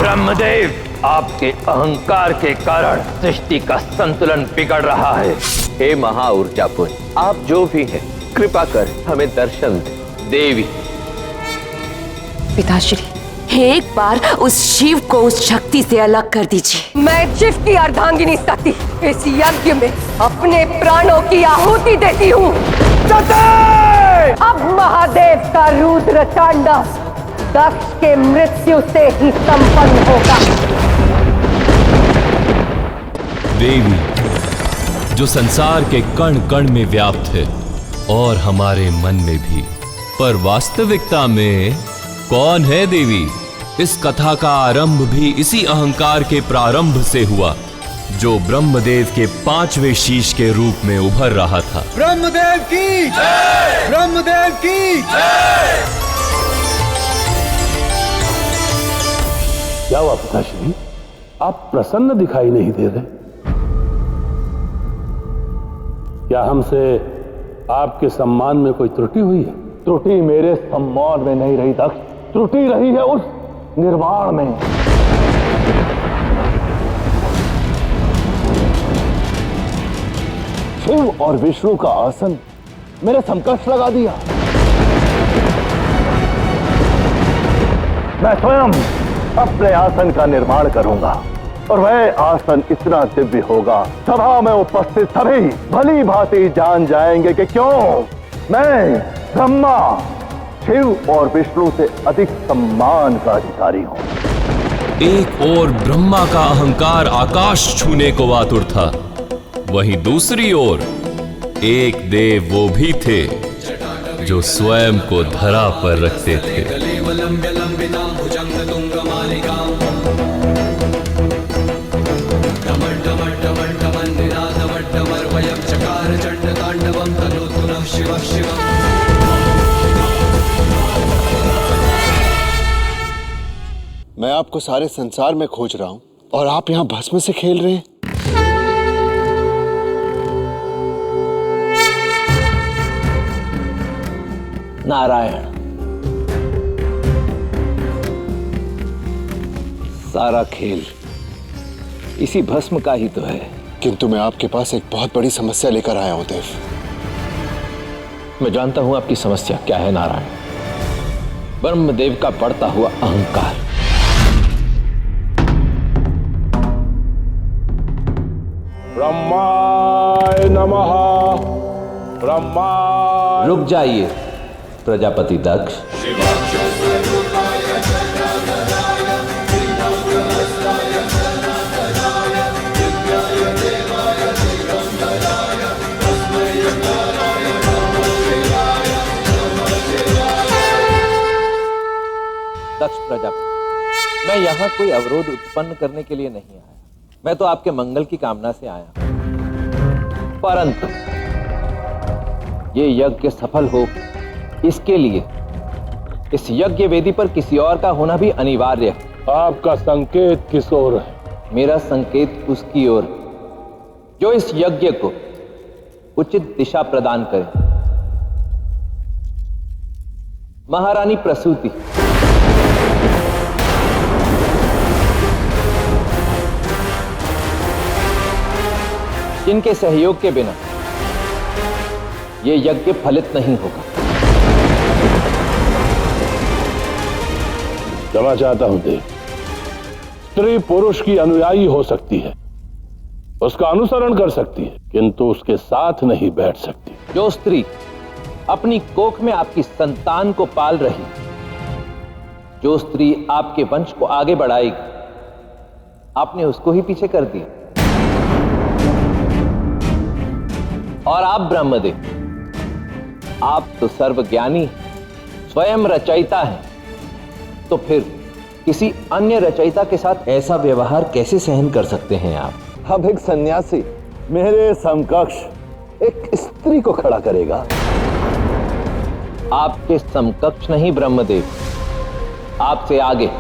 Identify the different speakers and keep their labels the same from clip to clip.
Speaker 1: ब्रह्मदेव, आपके अहंकार के कारण सृष्टि का संतुलन बिगड़ रहा है।
Speaker 2: हे महा ऊर्जा पुंज, आप जो भी हैं, कृपा कर हमें दर्शन दे। देवी।
Speaker 3: पिताश्री, एक बार उस शिव को उस शक्ति से अलग कर दीजिए।
Speaker 4: मैं शिव की अर्धांगिनी शक्ति इस यज्ञ में अपने प्राणों की आहुति देती हूँ। अब महादेव का रुद्र तांडव दक्ष के मृत्यु से ही संपन्न होगा।
Speaker 5: देवी, जो संसार के कण कण में व्याप्त है और हमारे मन में भी, पर वास्तविकता में कौन है देवी? इस कथा का आरंभ भी इसी अहंकार के प्रारंभ से हुआ, जो ब्रह्मदेव के 5वें शीश के रूप में उभर रहा था।
Speaker 6: ब्रह्मदेव की जय! ब्रह्मदेव की जय!
Speaker 7: क्या हुआ पिताश्री? आप प्रसन्न दिखाई नहीं दे रहे। क्या हमसे आपके सम्मान में कोई त्रुटि हुई है?
Speaker 8: त्रुटि मेरे सम्मान में नहीं रही दक्ष, त्रुटि रही है उस निर्वाण में। शिव और विष्णु का आसन मेरे समकक्ष लगा दिया। मैं स्वयं अपने आसन का निर्माण करूंगा और वह आसन इतना दिव्य होगा, सभा में उपस्थित सभी भली भांति जान जाएंगे कि क्यों मैं ब्रह्मा, शिव और विष्णु से अधिक सम्मान का अधिकारी हूं।
Speaker 5: एक ओर ब्रह्मा का अहंकार आकाश छूने को आतुर था, वहीं दूसरी ओर एक देव वो भी थे जो स्वयं को धरा पर रखते थे।
Speaker 8: मैं आपको सारे संसार में खोज रहा हूं और आप यहां भस्म से खेल रहे हैं।
Speaker 2: नारायण, सारा खेल इसी भस्म का ही तो है।
Speaker 8: किंतु मैं आपके पास एक बहुत बड़ी समस्या लेकर आया हूं देव।
Speaker 2: मैं जानता हूं आपकी समस्या क्या है नारायण। ब्रह्मदेव का बढ़ता हुआ अहंकार।
Speaker 7: ब्रह्माय नमः। ब्रह्माय।
Speaker 2: रुक जाइए प्रजापति दक्ष। दक्ष प्रजापति, मैं यहाँ कोई अवरोध उत्पन्न करने के लिए नहीं आया। मैं तो आपके मंगल की कामना से आया हूं। परंतु ये यज्ञ सफल हो, इसके लिए इस यज्ञ वेदी पर किसी और का होना भी अनिवार्य है।
Speaker 7: आपका संकेत किस ओर है?
Speaker 2: मेरा संकेत उसकी ओर जो इस यज्ञ को उचित दिशा प्रदान करे। महारानी प्रसूति। जिनके सहयोग के बिना ये यज्ञ फलित नहीं होगा।
Speaker 7: क्षमा चाहता हूं देव। स्त्री पुरुष की अनुयायी हो सकती है, उसका अनुसरण कर सकती है, किंतु उसके साथ नहीं बैठ सकती।
Speaker 2: जो स्त्री अपनी कोख में आपकी संतान को पाल रही, जो स्त्री आपके वंश को आगे बढ़ाएगी, आपने उसको ही पीछे कर दिया। और आप ब्रह्मदेव, आप तो सर्वज्ञानी, स्वयं रचयिता हैं, तो फिर किसी अन्य रचयिता के साथ ऐसा व्यवहार कैसे सहन कर सकते हैं आप?
Speaker 8: अब एक सन्यासी मेरे समकक्ष एक स्त्री को खड़ा करेगा।
Speaker 2: आपके समकक्ष नहीं ब्रह्मदेव, आपसे आगे।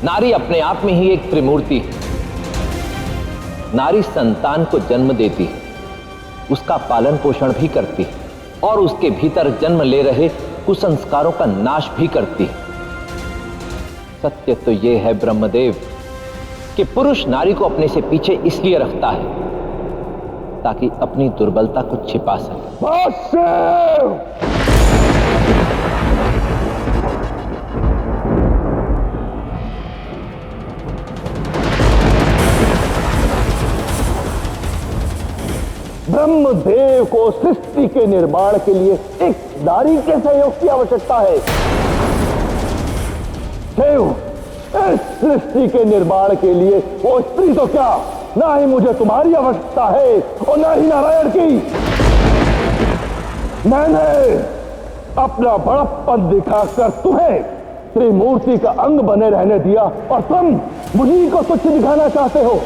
Speaker 2: नारी अपने आप में ही एक त्रिमूर्ति है। नारी संतान को जन्म देती है, उसका पालन पोषण भी करती है और उसके भीतर जन्म ले रहे कुसंस्कारों का नाश भी करती है। सत्य तो यह है ब्रह्मदेव कि पुरुष नारी को अपने से पीछे इसलिए रखता है ताकि अपनी दुर्बलता को छिपा सके।
Speaker 8: ब्रह्मदेव को सृष्टि के निर्माण के लिए एक नारी के सहयोग की आवश्यकता है। देव, इस सृष्टि के निर्माण के लिए वो स्त्री तो क्या, ना ही मुझे तुम्हारी आवश्यकता है और ना ही नारायण की। मैंने अपना बड़प्पन दिखाकर तुम्हें त्रिमूर्ति का अंग बने रहने दिया और तुम मुझी को तुच्छ दिखाना चाहते हो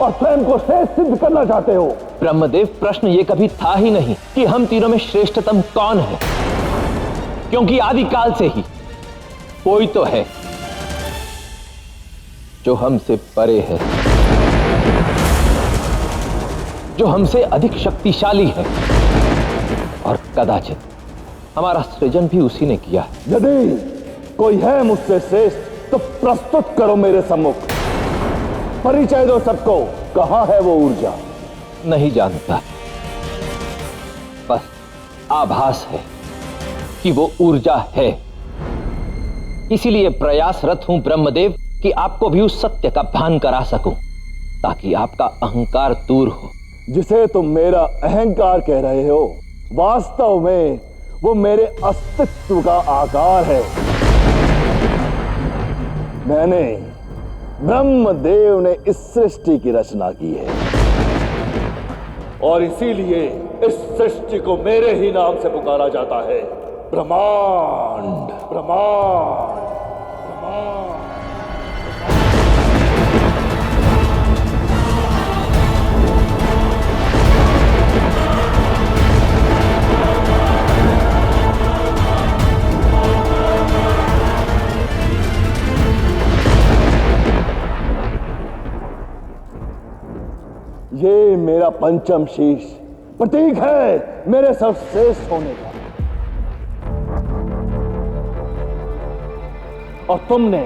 Speaker 8: और स्वयं को श्रेष्ठ सिद्ध करना चाहते हो।
Speaker 2: ब्रह्मदेव, प्रश्न ये कभी था ही नहीं कि हम तीनों में श्रेष्ठतम कौन है, क्योंकि आदिकाल से ही कोई तो है जो हमसे परे है, जो हमसे अधिक शक्तिशाली है और कदाचित हमारा सृजन भी उसी ने किया है।
Speaker 8: यदि कोई है मुझसे श्रेष्ठ तो प्रस्तुत करो मेरे सम्मुख, परिचय दो सबको। कहां है वो ऊर्जा?
Speaker 2: नहीं जानता, बस आभास है कि वो ऊर्जा है। इसीलिए प्रयासरत हूं ब्रह्मदेव कि आपको भी उस सत्य का भान करा सकूं, ताकि आपका अहंकार दूर हो।
Speaker 8: जिसे तुम मेरा अहंकार कह रहे हो, वास्तव में वो मेरे अस्तित्व का आकार है। ब्रह्मदेव ने इस सृष्टि की रचना की है और इसीलिए इस सृष्टि को मेरे ही नाम से पुकारा जाता है, ब्रह्मांड। ब्रह्मांड, ब्रह्मांड। ये मेरा पंचम शीश प्रतीक है मेरे सर्वश्रेष्ठ होने का। और तुमने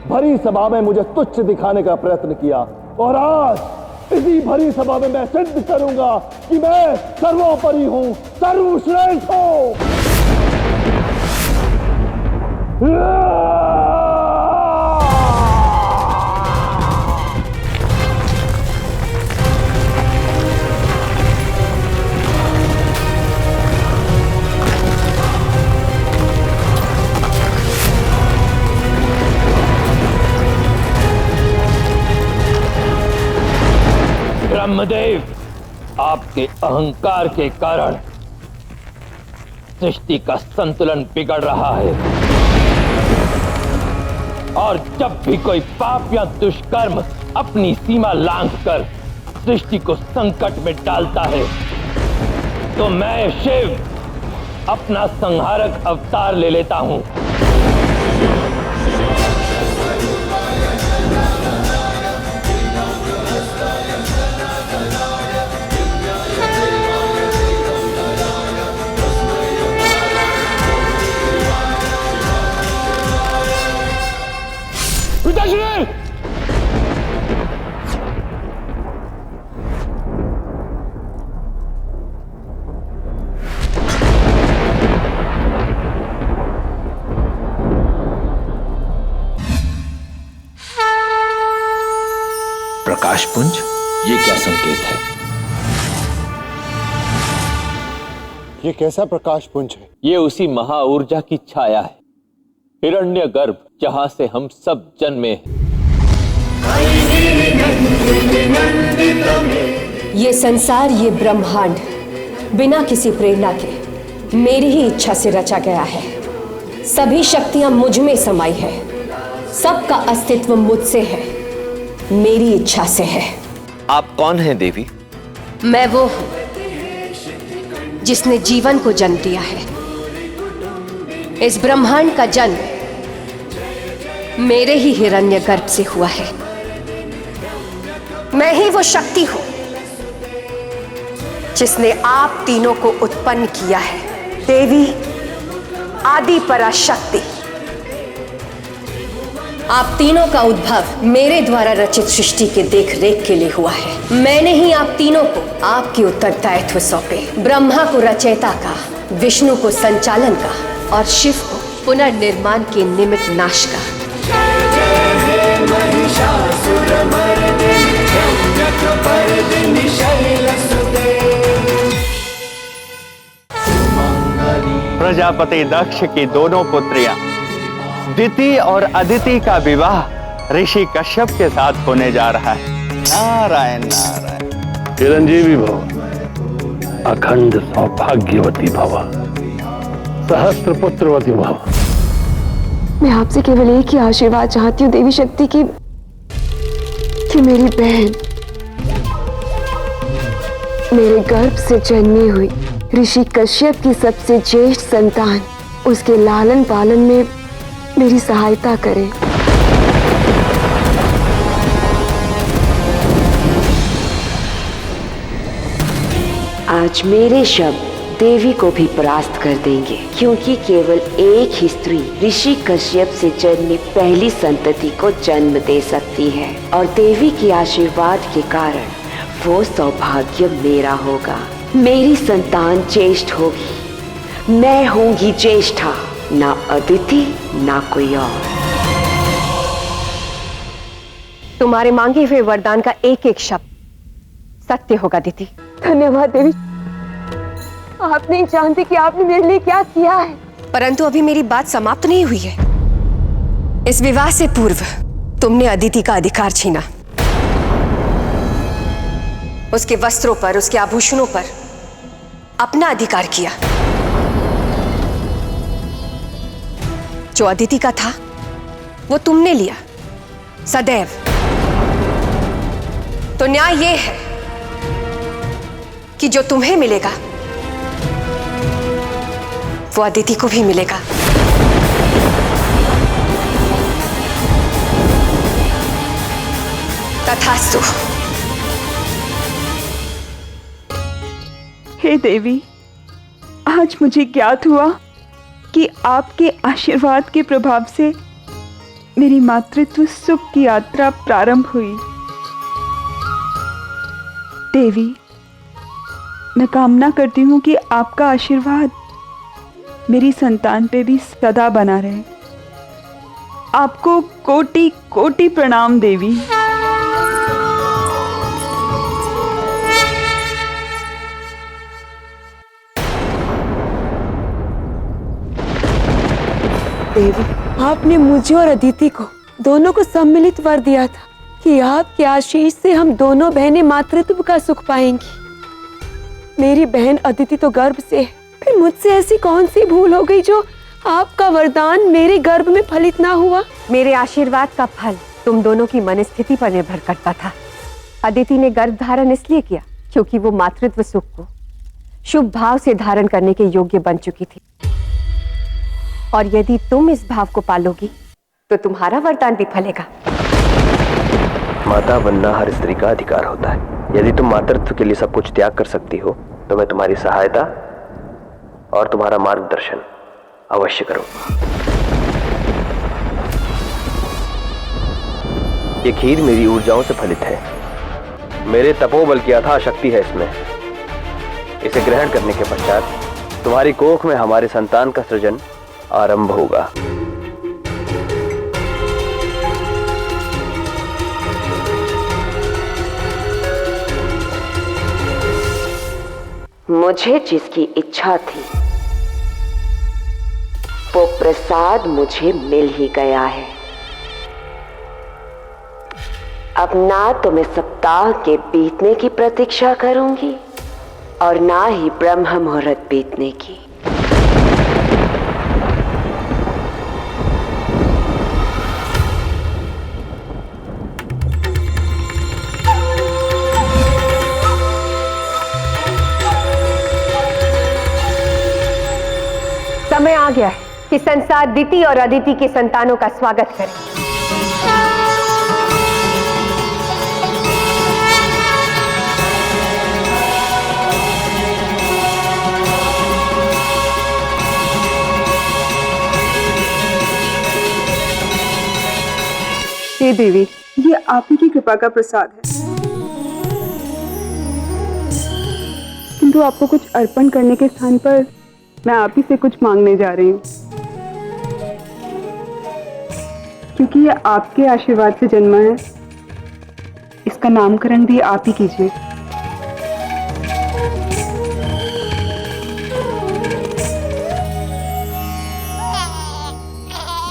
Speaker 8: भरी सभा में मुझे तुच्छ दिखाने का प्रयत्न किया और आज इसी भरी सभा में मैं सिद्ध करूंगा कि मैं सर्वोपरि हूं, सर्वश्रेष्ठ हूं।
Speaker 1: ब्रह्मदेव, आपके अहंकार के कारण सृष्टि का संतुलन बिगड़ रहा है और जब भी कोई पाप या दुष्कर्म अपनी सीमा लांघकर सृष्टि को संकट में डालता है तो मैं शिव अपना संहारक अवतार ले लेता हूं।
Speaker 2: प्रकाशपुंज, ये क्या संकेत है?
Speaker 8: ये कैसा प्रकाशपुंज है?
Speaker 2: ये उसी महा ऊर्जा की छाया है, हिरण्यगर्भ, जहां से हम सब जन्मे हैं।
Speaker 9: ये संसार, ये ब्रह्मांड बिना किसी प्रेरणा के मेरी ही इच्छा से रचा गया है। सभी शक्तियां मुझ में समाई है, सबका अस्तित्व मुझसे है, मेरी इच्छा से है।
Speaker 2: आप कौन हैं देवी?
Speaker 9: मैं वो हूं जिसने जीवन को जन्म दिया है। इस ब्रह्मांड का जन्म मेरे ही हिरण्यगर्भ से हुआ है। मैं ही वो शक्ति हूं जिसने आप तीनों को उत्पन्न किया है। देवी, आदि पराशक्ति। आप तीनों का उद्भव मेरे द्वारा रचित सृष्टि के देख रेख के लिए हुआ है। मैंने ही आप तीनों को आपके उत्तरदायित्व सौंपे। ब्रह्मा को रचयिता का, विष्णु को संचालन का और शिव को पुनर्निर्माण के निमित्त नाश का।
Speaker 10: प्रजापति दक्ष की दोनों पुत्रियां दिति और अदिति का विवाह ऋषि कश्यप के साथ होने जा रहा है। नारायण नारायण।
Speaker 7: चिरंजीवी भव, अखंड सौभाग्यवती भव, सहस्त्र पुत्रवती भव।
Speaker 11: मैं आपसे केवल एक ही आशीर्वाद चाहती हूँ देवी शक्ति की, कि मेरी बहन, मेरे गर्भ से जन्मी हुई ऋषि कश्यप की सबसे ज्येष्ठ संतान, उसके लालन पालन में मेरी सहायता करे।
Speaker 3: आज मेरे शब्द देवी को भी परास्त कर देंगे, क्योंकि केवल एक ही स्त्री ऋषि कश्यप से जन्मी पहली संतति को जन्म दे सकती है, और देवी के आशीर्वाद के कारण वो सौभाग्य मेरा होगा। मेरी संतान ज्येष्ठ होगी, मैं होंगी ज्येष्ठा, ना अदिति ना कोई और।
Speaker 9: तुम्हारे मांगे हुए वरदान का एक एक शब्द सत्य होगा दिति।
Speaker 11: धन्यवाद देवी। आप नहीं जानते कि आपने मेरे लिए क्या किया है।
Speaker 9: परंतु अभी मेरी बात समाप्त नहीं हुई है। इस विवाह से पूर्व तुमने अदिति का अधिकार छीना, उसके वस्त्रों पर, उसके आभूषणों पर अपना अधिकार किया। जो अदिति का था वो तुमने लिया सदैव। तो न्याय ये है कि जो तुम्हें मिलेगा वो अदिति को भी मिलेगा। तथास्तु।
Speaker 12: हे देवी, आज मुझे ज्ञात हुआ कि आपके आशीर्वाद के प्रभाव से मेरी मातृत्व सुख की यात्रा प्रारंभ हुई। देवी, मैं कामना करती हूँ कि आपका आशीर्वाद मेरी संतान पे भी सदा बना रहे। आपको कोटि कोटि प्रणाम देवी।
Speaker 11: देवी, आपने मुझे और अदिति को दोनों को सम्मिलित वर दिया था कि आपके आशीष से हम दोनों बहनें मातृत्व का सुख पाएंगी। मेरी बहन अदिति तो गर्भ से है, फिर मुझसे ऐसी कौन सी भूल हो गई जो आपका वरदान मेरे गर्भ में फलित ना हुआ।
Speaker 9: मेरे आशीर्वाद का फल तुम दोनों की मनस्थिति पर निर्भर करता था। अदिति ने गर्भ धारण इसलिए किया क्योंकि वो मातृत्व सुख को शुभ भाव से धारण करने के योग्य बन चुकी थी, और यदि तुम इस भाव को पालोगी तो तुम्हारा वरदान भी फलेगा।
Speaker 13: माता बनना हर स्त्री का अधिकार होता है। यदि तुम मातृत्व के लिए सब कुछ त्याग कर सकती हो तो मैं तुम्हारी सहायता और तुम्हारा मार्गदर्शन अवश्य करूंगा। ये खीर मेरी ऊर्जाओं से फलित है, मेरे तपोबल की अथाह शक्ति है इसमें। इसे ग्रहण करने के पश्चात तुम्हारी कोख में हमारे संतान का सृजन आरंभ होगा।
Speaker 3: मुझे जिसकी इच्छा थी वो प्रसाद मुझे मिल ही गया है। अब ना तो मैं सप्ताह के बीतने की प्रतीक्षा करूंगी और ना ही ब्रह्म मुहूर्त बीतने की।
Speaker 9: समय आ गया है कि संसार दिति और अदिति के संतानों का स्वागत करे।
Speaker 12: हे देवी, ये आप ही की कृपा का प्रसाद है, किंतु आपको कुछ अर्पण करने के स्थान पर मैं आप ही से कुछ मांगने जा रही हूँ, क्योंकि ये आपके आशीर्वाद से जन्मा है। इसका नामकरण भी आप ही कीजिए।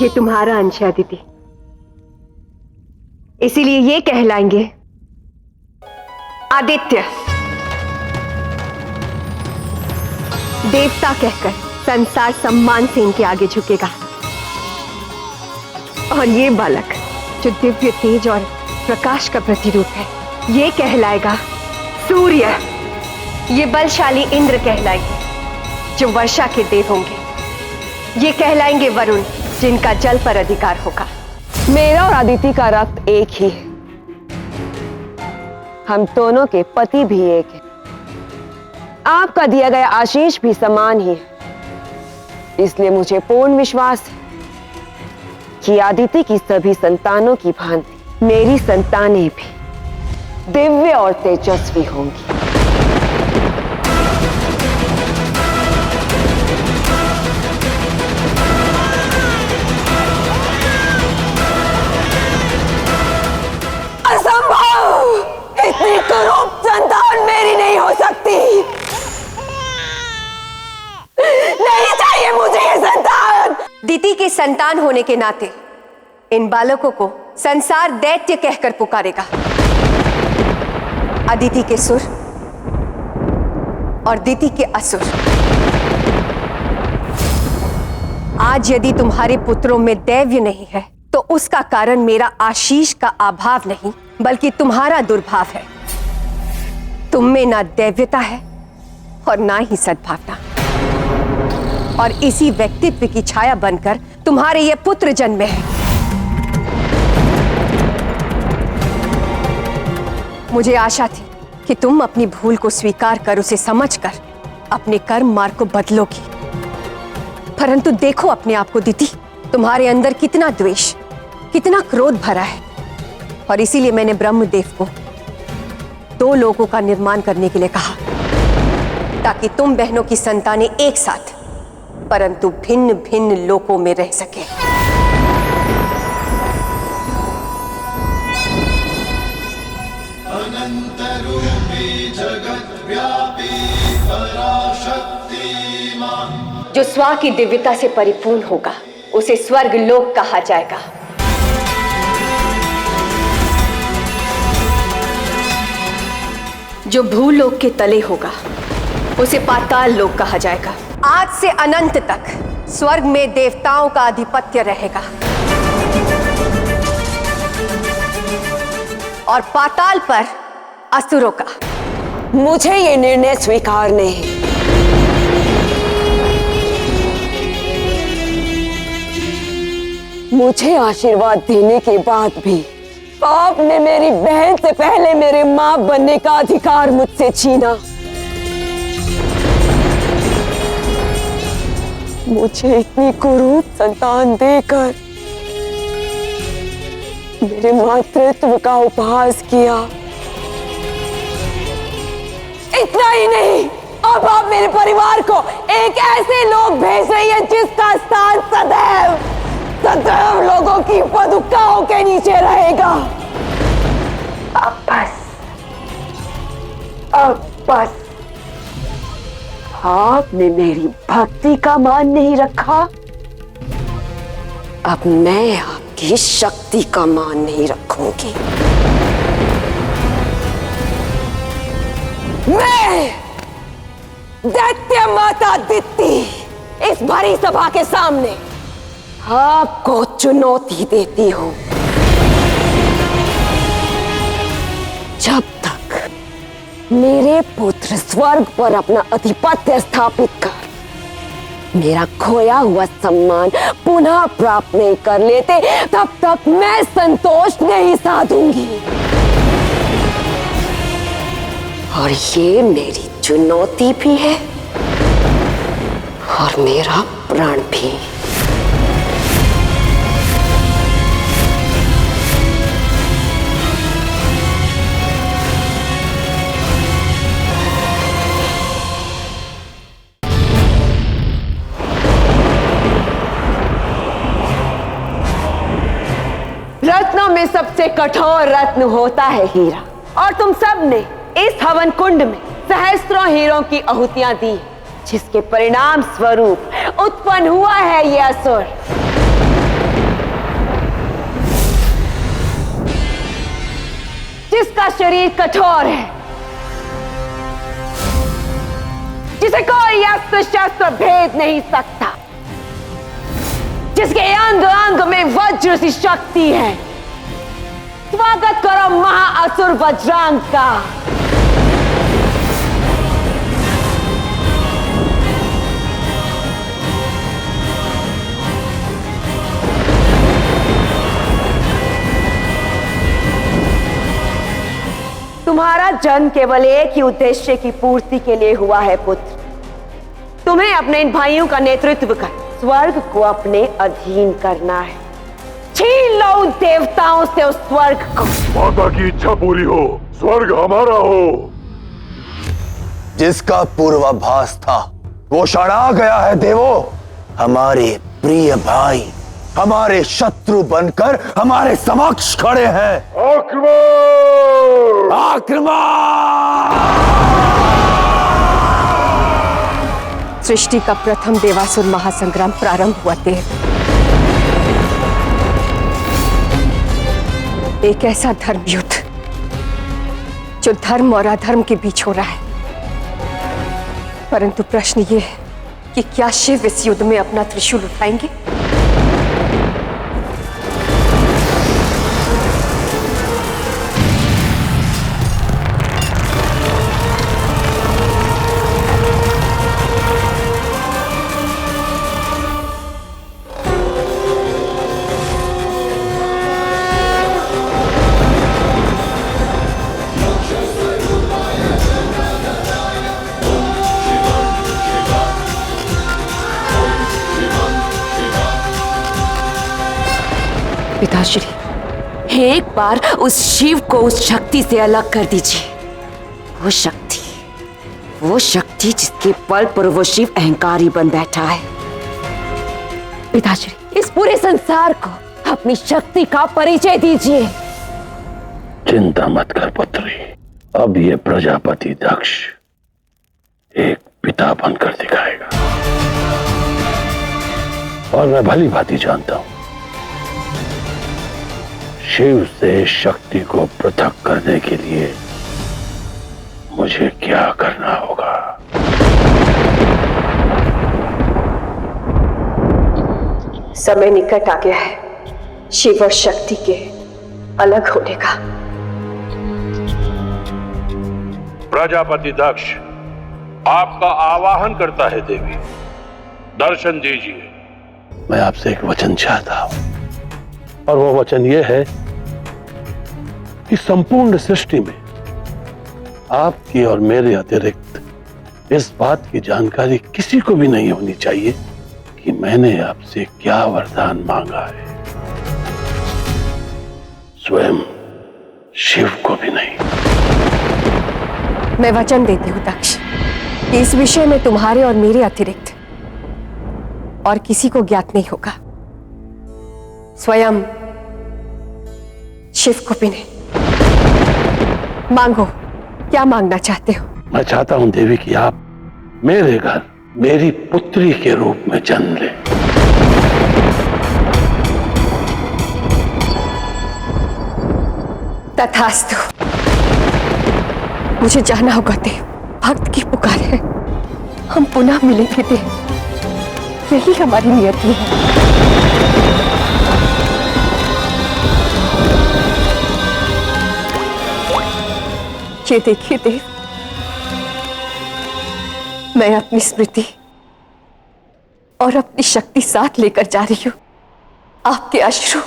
Speaker 9: ये तुम्हारा अंश है अदिति, इसीलिए ये कहलाएंगे आदित्य। देवता कहकर संसार सम्मान से इनके आगे झुकेगा, और ये बालक जो दिव्य तेज और प्रकाश का प्रतिरूप है, ये कहलाएगा सूर्य। ये बलशाली इंद्र कहलाएंगे जो वर्षा के देव होंगे। ये कहलाएंगे वरुण, जिनका जल पर अधिकार होगा।
Speaker 3: मेरा और अदिति का रक्त एक ही है, हम दोनों के पति भी एक है, आपका दिया गया आशीष भी समान ही है। इसलिए मुझे पूर्ण विश्वास है कि अदिति की सभी संतानों की भांति मेरी संतानें भी दिव्य और तेजस्वी होंगी। असंभव! इतनी कुरूप संतान मेरी नहीं हो सकती। नहीं चाहिए मुझे ये संतान।
Speaker 9: दिति के संतान होने के नाते इन बालकों को संसार दैत्य कहकर पुकारेगा। अदिति के सुर और दिति के असुर। आज यदि तुम्हारे पुत्रों में दैव्य नहीं है तो उसका कारण मेरा आशीष का अभाव नहीं, बल्कि तुम्हारा दुर्भाव है। तुम में ना दैव्यता है और ना ही सद्भावना, और इसी व्यक्तित्व की छाया बनकर तुम्हारे ये पुत्र जन्मे हैं। मुझे आशा थी कि तुम अपनी भूल को स्वीकार कर उसे समझकर अपने कर्म मार्ग को बदलोगी, परंतु देखो अपने आप को दिति, तुम्हारे अंदर कितना द्वेष, कितना क्रोध भरा है। और इसीलिए मैंने ब्रह्मदेव को 2 लोकों का निर्माण करने के लिए कहा, ताकि तुम बहनों की संतानें एक साथ परंतु भिन्न भिन्न लोकों में रह सके। जो स्वा की दिव्यता से परिपूर्ण होगा उसे स्वर्ग लोक कहा जाएगा। जो भूलोक के तले होगा उसे पाताल लोक कहा जाएगा। आज से अनंत तक स्वर्ग में देवताओं का आधिपत्य रहेगा और पाताल पर असुरों का।
Speaker 3: मुझे ये निर्णय स्वीकार नहीं। मुझे आशीर्वाद देने के बाद भी आपने मेरी बहन से पहले मेरे मां बनने का अधिकार मुझसे छीना। मुझे इतनी कुरूप संतान देकर मेरे मातृत्व का उपहास किया। इतना ही नहीं, अब आप मेरे परिवार को एक ऐसे लोग भेज रही है जिसका स्थान सदैव सदैव लोगों की पदुक्काओं के नीचे रहेगा। अब बस आपने मेरी भक्ति का मान नहीं रखा, अब मैं आपकी शक्ति का मान नहीं रखूंगी। मैं दैत्य माता दिति इस भरी सभा के सामने आपको चुनौती देती हूं। जब तक मेरे पुत्र स्वर्ग पर अपना आधिपत्य स्थापित कर मेरा खोया हुआ सम्मान पुनः प्राप्त नहीं कर लेते, तब तक मैं संतोष नहीं साधूंगी। और ये मेरी चुनौती भी है और मेरा प्रण भी। में सबसे कठोर रत्न होता है हीरा, और तुम सब ने इस हवन कुंड में सहस्त्रों हीरों की आहुतियां दी, जिसके परिणाम स्वरूप उत्पन्न हुआ है यह असुर। जिसका शरीर कठोर है, जिसे कोई अस्त्र शस्त्र भेद नहीं सकता, जिसके अंग अंग में वज्र सी शक्ति है। स्वागत करो महाअसुर वज्रांग का। तुम्हारा जन्म केवल एक ही उद्देश्य की पूर्ति के लिए हुआ है पुत्र। तुम्हें अपने इन भाइयों का नेतृत्व कर स्वर्ग को अपने अधीन करना है। छीन लो उन देवताओं से उस स्वर्ग को।
Speaker 8: माता की इच्छा पूरी हो, स्वर्ग हमारा हो।
Speaker 14: जिसका पूर्वाभास था वो क्षण आ गया है देवो। हमारे प्रिय भाई हमारे शत्रु बनकर हमारे समक्ष खड़े हैं।
Speaker 8: आक्रमण!
Speaker 14: आक्रमण!
Speaker 9: सृष्टि का प्रथम देवासुर महासंग्राम प्रारंभ हुआ देव। एक ऐसा धर्म युद्ध जो धर्म और अधर्म के बीच हो रहा है, परंतु प्रश्न ये है कि क्या शिव इस युद्ध में अपना त्रिशूल उठाएंगे?
Speaker 3: पिताश्री, एक बार उस शिव को उस शक्ति से अलग कर दीजिए। वो शक्ति जिसके बल पर वो शिव अहंकारी बन बैठा है। पिताश्री, इस पूरे संसार को अपनी शक्ति का परिचय दीजिए।
Speaker 7: चिंता मत कर पुत्री, अब ये प्रजापति दक्ष एक पिता बनकर दिखाएगा। और मैं भली भांति जानता हूं शिव से शक्ति को पृथक करने के लिए मुझे क्या करना होगा।
Speaker 9: समय निकट आ गया है शिव और शक्ति के अलग होने का।
Speaker 7: प्रजापति दक्ष आपका आवाहन करता है देवी, दर्शन दीजिए। मैं आपसे एक वचन चाहता हूं, और वो वचन ये है कि संपूर्ण सृष्टि में आपकी और मेरे अतिरिक्त इस बात की जानकारी किसी को भी नहीं होनी चाहिए कि मैंने आपसे क्या वरदान मांगा है, स्वयं शिव को भी नहीं।
Speaker 9: मैं वचन देती हूँ दक्ष कि इस विषय में तुम्हारे और मेरे अतिरिक्त और किसी को ज्ञात नहीं होगा, स्वयं शिव को भी नहीं। मांगो, क्या मांगना चाहते हो?
Speaker 7: मैं चाहता हूं देवी कि आप मेरे घर मेरी पुत्री के रूप में जन्म लें।
Speaker 9: तथास्तु। मुझे जाना होगा देव, भक्त की पुकार है। हम पुनः मिलेंगे देव, यही हमारी नियति है। ये देखिए देव, मैं अपनी स्मृति और अपनी शक्ति साथ लेकर जा रही हूं। आपके अश्रु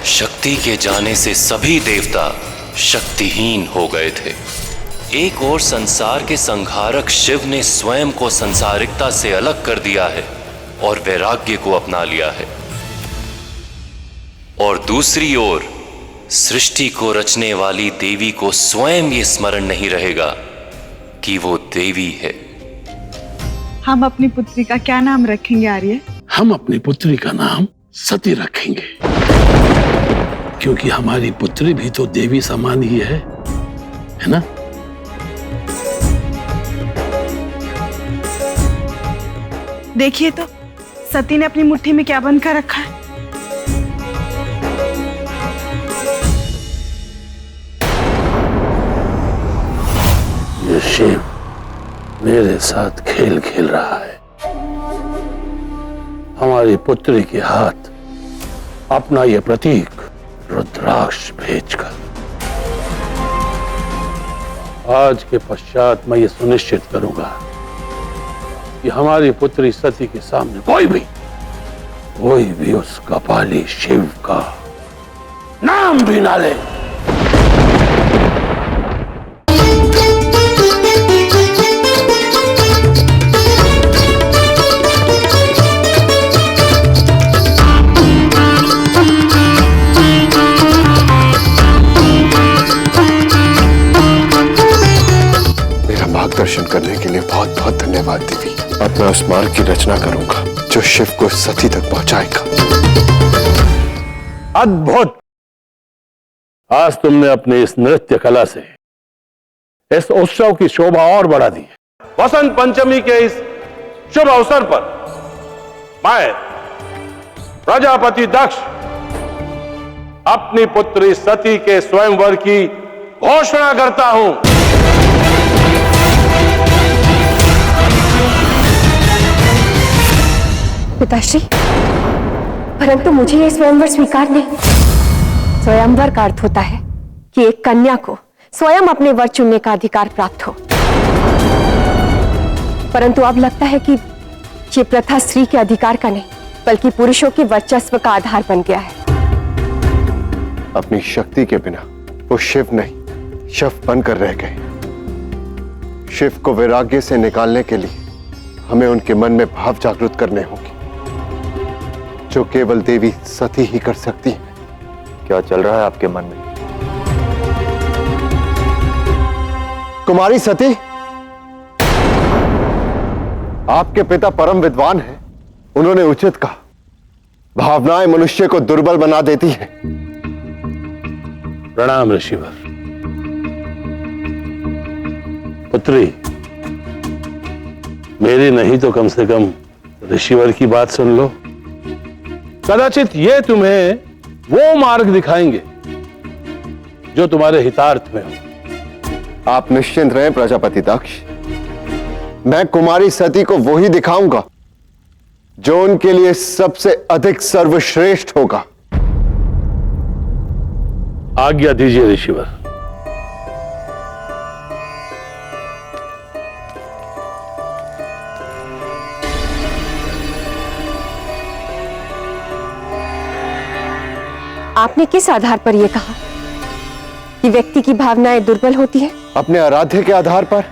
Speaker 5: शक्ति के जाने से सभी देवता शक्तिहीन हो गए थे। एक ओर संसार के संहारक शिव ने स्वयं को संसारिकता से अलग कर दिया है और वैराग्य को अपना लिया है, और दूसरी ओर सृष्टि को रचने वाली देवी को स्वयं ये स्मरण नहीं रहेगा कि वो देवी है।
Speaker 12: हम अपनी पुत्री का क्या नाम रखेंगे आर्य?
Speaker 7: हम अपनी पुत्री का नाम सती रखेंगे, क्योंकि हमारी पुत्री भी तो देवी समान ही है ना?
Speaker 12: देखिए तो सती ने अपनी मुट्ठी में क्या बंद कर रखा है।
Speaker 7: ये शिव मेरे साथ खेल खेल रहा है। हमारी पुत्री के हाथ अपना ये प्रतीक रुद्राक्ष भेजकर आज के पश्चात मैं ये सुनिश्चित करूंगा कि हमारी पुत्री सती के सामने कोई भी उस कपाली शिव का नाम भी ना ले।
Speaker 15: दर्शन करने के लिए बहुत बहुत धन्यवाद देवी। अब मैं उस मार्ग की रचना करूंगा जो शिव को सती तक पहुंचाएगा।
Speaker 7: अद्भुत! आज तुमने अपनी इस नृत्य कला से इस उत्सव की शोभा और बढ़ा दी है। वसंत पंचमी के इस शुभ अवसर पर मैं प्रजापति दक्ष अपनी पुत्री सती के स्वयंवर की घोषणा करता हूं।
Speaker 9: पिताश्री, परंतु मुझे यह स्वयंवर स्वीकार नहीं। स्वयंवर का अर्थ होता है कि एक कन्या को स्वयं अपने वर चुनने का अधिकार प्राप्त हो, परंतु अब लगता है कि ये प्रथा स्त्री के अधिकार का नहीं बल्कि पुरुषों के वर्चस्व का आधार बन गया है।
Speaker 15: अपनी शक्ति के बिना वो शिव नहीं शव बनकर रह गए। शिव को वैराग्य से निकालने के लिए हमें उनके मन में भाव जागृत करने होंगे जो केवल देवी सती ही कर सकती है।
Speaker 13: क्या चल रहा है आपके मन में?
Speaker 15: कुमारी सती, आपके पिता परम विद्वान हैं। उन्होंने उचित कहा, भावनाएं मनुष्य को दुर्बल बना देती हैं।
Speaker 7: प्रणाम ऋषिवर। पुत्री, मेरी नहीं तो कम से कम ऋषिवर की बात सुन लो। कदाचित ये तुम्हें वो मार्ग दिखाएंगे जो तुम्हारे हितार्थ में हो।
Speaker 15: आप निश्चिंत रहें प्रजापति दक्ष, मैं कुमारी सती को वही दिखाऊंगा जो उनके लिए सबसे अधिक सर्वश्रेष्ठ होगा।
Speaker 7: आज्ञा दीजिए ऋषिवर।
Speaker 9: आपने किस आधार पर यह कहा कि व्यक्ति की भावनाएं दुर्बल होती हैं?
Speaker 15: अपने आराध्य के आधार पर।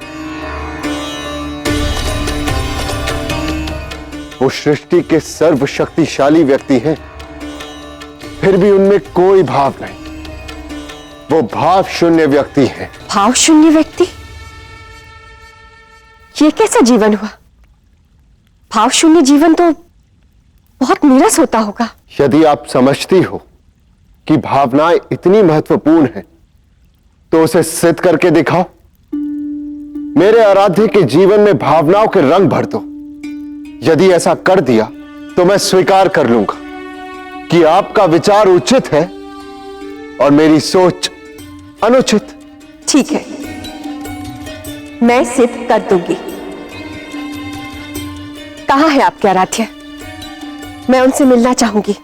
Speaker 15: वो सृष्टि के सर्वशक्तिशाली व्यक्ति हैं, फिर भी उनमें कोई भाव नहीं। वो भाव शून्य व्यक्ति हैं।
Speaker 9: भाव शून्य व्यक्ति? ये कैसा जीवन हुआ? भाव शून्य जीवन तो बहुत नीरस होता होगा।
Speaker 15: यदि आप समझती हो कि भावनाएं इतनी महत्वपूर्ण हैं, तो उसे सिद्ध करके दिखाओ। मेरे आराध्य के जीवन में भावनाओं के रंग भर दो। यदि ऐसा कर दिया तो मैं स्वीकार कर लूंगा कि आपका विचार उचित है और मेरी सोच अनुचित।
Speaker 9: ठीक है, मैं सिद्ध कर दूंगी। कहां है आपके आराध्य? मैं उनसे मिलना चाहूंगी।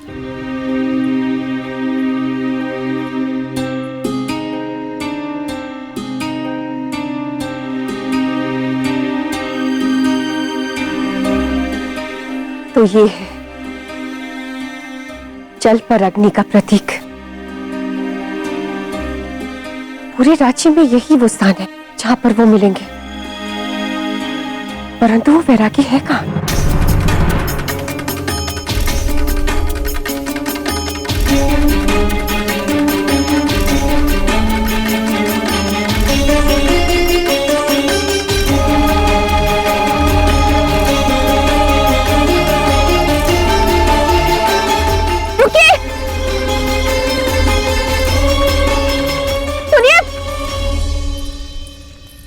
Speaker 9: तो ये है जल पर अग्नि का प्रतीक। पूरे राज्य में यही वो स्थान है जहां पर वो मिलेंगे, परंतु वो वैरागी है कहाँ?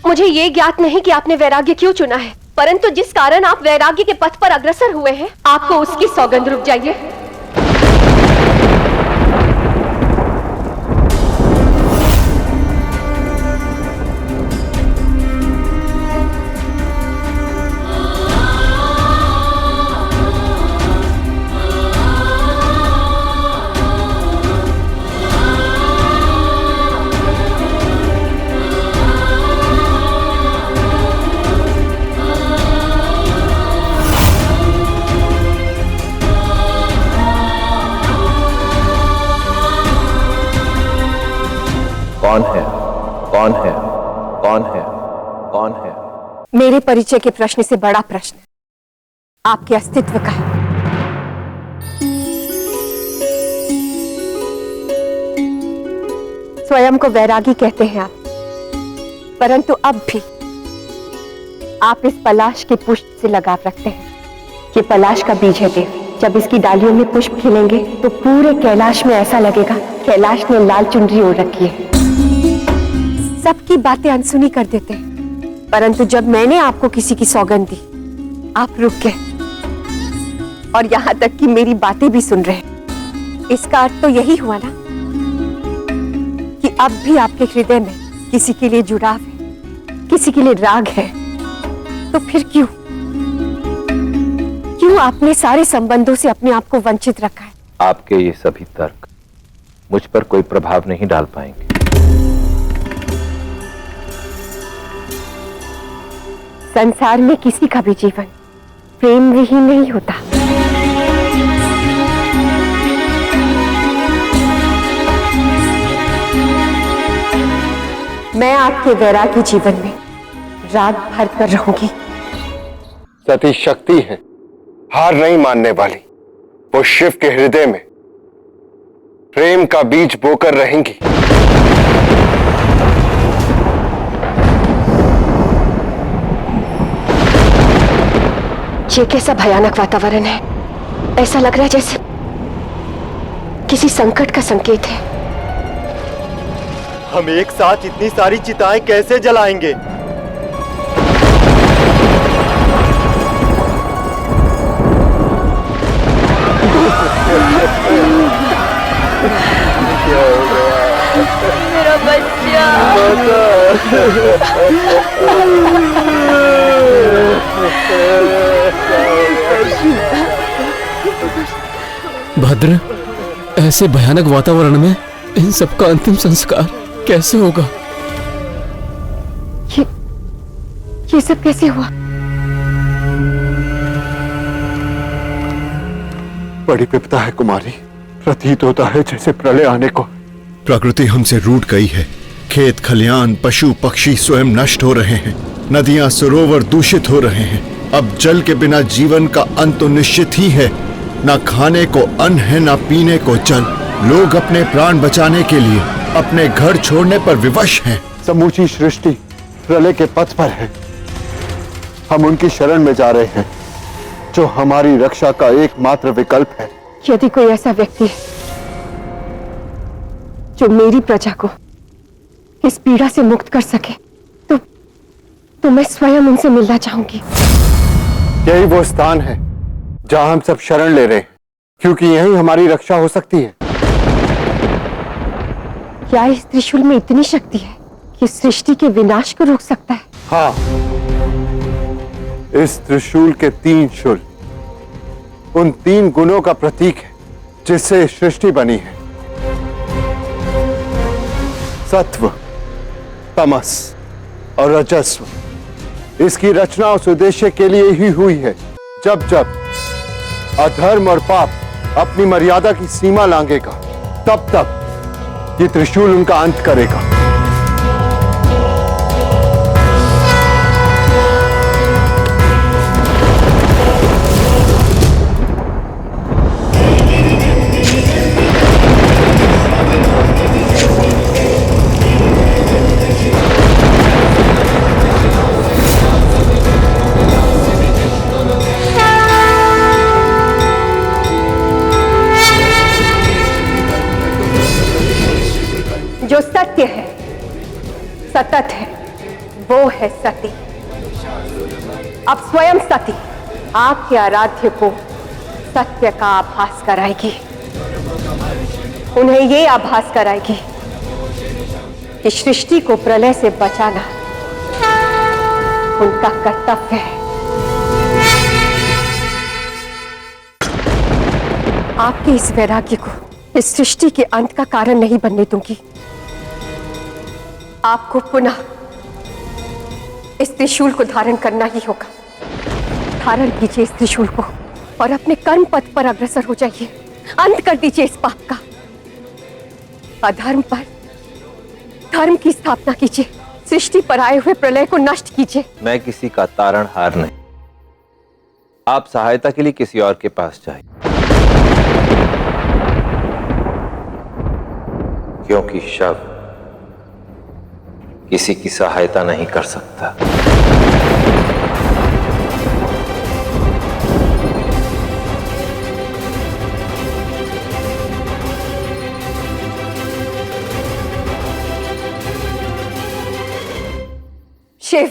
Speaker 9: मुझे ये ज्ञात नहीं कि आपने वैराग्य क्यों चुना है, परंतु जिस कारण आप वैराग्य के पथ पर अग्रसर हुए हैं, आपको उसकी सौगंध। रुक जाइए।
Speaker 2: कौन है? कौन है? कौन है? कौन है?
Speaker 9: मेरे परिचय के प्रश्न से बड़ा प्रश्न आपके अस्तित्व का है। स्वयं को वैरागी कहते हैं आप, परंतु अब भी आप इस पलाश के पुष्प से लगाव रखते हैं। ये पलाश का बीज है देव। जब इसकी डालियों में पुष्प खिलेंगे तो पूरे कैलाश में ऐसा लगेगा कैलाश ने लाल चुनरी ओढ़ रखी है। सबकी बातें अनसुनी कर देते हैं, परंतु जब मैंने आपको किसी की सौगंध दी, आप रुक गए और यहां तक कि मेरी बातें भी सुन रहे हैं। इसका अर्थ तो यही हुआ ना कि अब भी आपके हृदय में किसी के लिए जुड़ाव है, किसी के लिए राग है। तो फिर क्यों आपने सारे संबंधों से अपने आप को वंचित रखा है?
Speaker 2: आपके ये सभी तर्क मुझ पर कोई प्रभाव नहीं डाल पाएंगे।
Speaker 9: संसार में किसी का भी जीवन प्रेम विहीन नहीं होता। मैं आपके वैरागी जीवन में राग भर कर रहूंगी।
Speaker 15: सती शक्ति है, हार नहीं मानने वाली। वो शिव के हृदय में प्रेम का बीज बोकर रहेंगी।
Speaker 9: ये कैसा भयानक वातावरण है। ऐसा लग रहा है जैसे किसी संकट का संकेत है।
Speaker 6: हम एक साथ इतनी सारी चिताएं कैसे जलाएंगे?
Speaker 11: मेरा बच्चा।
Speaker 16: भद्र, ऐसे भयानक वातावरण में इन सबका अंतिम संस्कार कैसे होगा?
Speaker 9: ये सब कैसे हुआ?
Speaker 15: बड़ी विपदा है कुमारी। प्रतीत होता है जैसे प्रलय आने को।
Speaker 17: प्रकृति हमसे रूठ गई है। खेत खलियान पशु पक्षी स्वयं नष्ट हो रहे हैं। नदियां सरोवर दूषित हो रहे हैं। अब जल के बिना जीवन का अंत तो निश्चित ही है। ना खाने को अन्न है, ना पीने को जल। लोग अपने प्राण बचाने के लिए अपने घर छोड़ने पर विवश हैं।
Speaker 15: समूची सृष्टि प्रलय के पथ पर है। हम उनकी शरण में जा रहे हैं जो हमारी रक्षा का एकमात्र विकल्प है।
Speaker 9: यदि कोई ऐसा व्यक्ति है जो मेरी प्रजा को इस पीड़ा से मुक्त कर सके तो मैं स्वयं उनसे मिलना चाहूंगी।
Speaker 15: यही वो स्थान है जहां हम सब शरण ले रहे हैं, क्योंकि यही हमारी रक्षा हो सकती है।
Speaker 9: क्या इस त्रिशूल में इतनी शक्ति है कि सृष्टि के विनाश को रोक सकता है?
Speaker 15: हाँ, इस त्रिशूल के 3 शूल उन 3 गुणों का प्रतीक है जिससे सृष्टि बनी है। सत्व, तमस और रजस्व। इसकी रचना उस उद्देश्य के लिए ही हुई है जब जब अधर्म और पाप अपनी मर्यादा की सीमा लांघेगा, तब तब ये त्रिशूल उनका अंत करेगा।
Speaker 4: जो सत्य है, सतत है, वो है सती। अब स्वयं सती आपके आराध्य को सत्य का आभास कराएगी। उन्हें ये आभास कराएगी कि सृष्टि को प्रलय से बचाना उनका कर्तव्य है। आपके इस वैराग्य को इस सृष्टि के अंत का कारण नहीं बनने दूंगी। आपको पुनः इस त्रिशूल को धारण करना ही होगा। धारण कीजिए इस त्रिशूल को और अपने कर्म पथ पर अग्रसर हो जाइए। अंत कर दीजिए इस पाप का। अधर्म पर धर्म की स्थापना कीजिए। सृष्टि पर आए हुए प्रलय को नष्ट कीजिए।
Speaker 2: मैं किसी का तारणहार नहीं। आप सहायता के लिए किसी और के पास जाइए, क्योंकि शव किसी की सहायता नहीं कर सकता।
Speaker 4: शिव,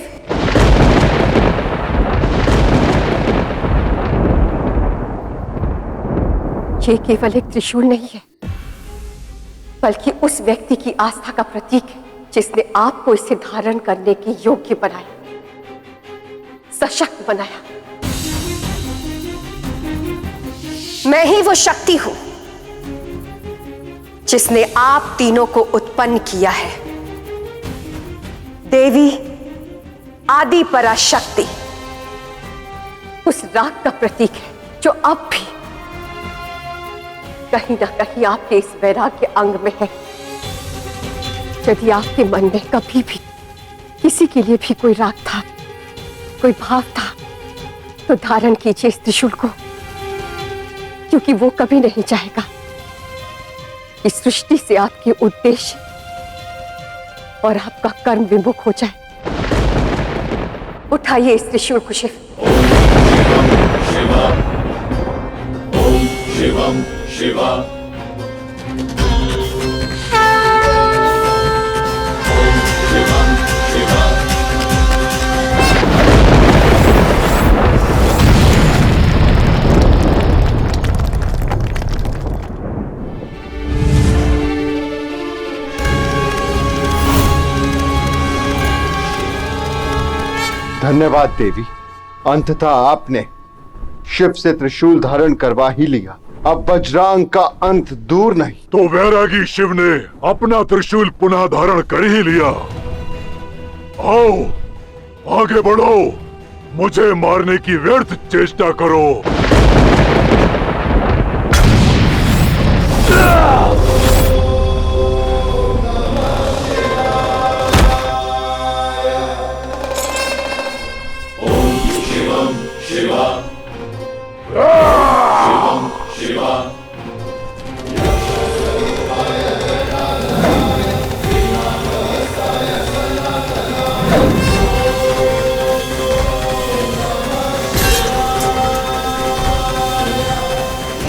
Speaker 4: ये केवल एक त्रिशूल नहीं है, बल्कि उस व्यक्ति की आस्था का प्रतीक है जिसने आपको इसे धारण करने के योग्य बनाया, सशक्त बनाया। मैं ही वो शक्ति हूं जिसने आप तीनों को उत्पन्न किया है। देवी आदि पराशक्ति उस राग का प्रतीक है जो अब भी कहीं ना कहीं आपके इस वैराग्य अंग में है। यदि आपके मन में कभी भी किसी के लिए भी कोई राग था, कोई भाव था, तो धारण कीजिए इस त्रिशूल को, क्योंकि वो कभी नहीं चाहेगा इस सृष्टि से आपके उद्देश्य और आपका कर्म विमुख हो जाए। उठाइए इस त्रिशूल को शिव।
Speaker 5: ओम शिवम शिवा।
Speaker 15: धन्यवाद देवी, अंततः आपने शिव से त्रिशूल धारण करवा ही लिया। अब वज्रांग का अंत दूर नहीं।
Speaker 18: तो वैरागी शिव ने अपना त्रिशूल पुनः धारण कर ही लिया। आओ आगे बढ़ो, मुझे मारने की व्यर्थ चेष्टा करो।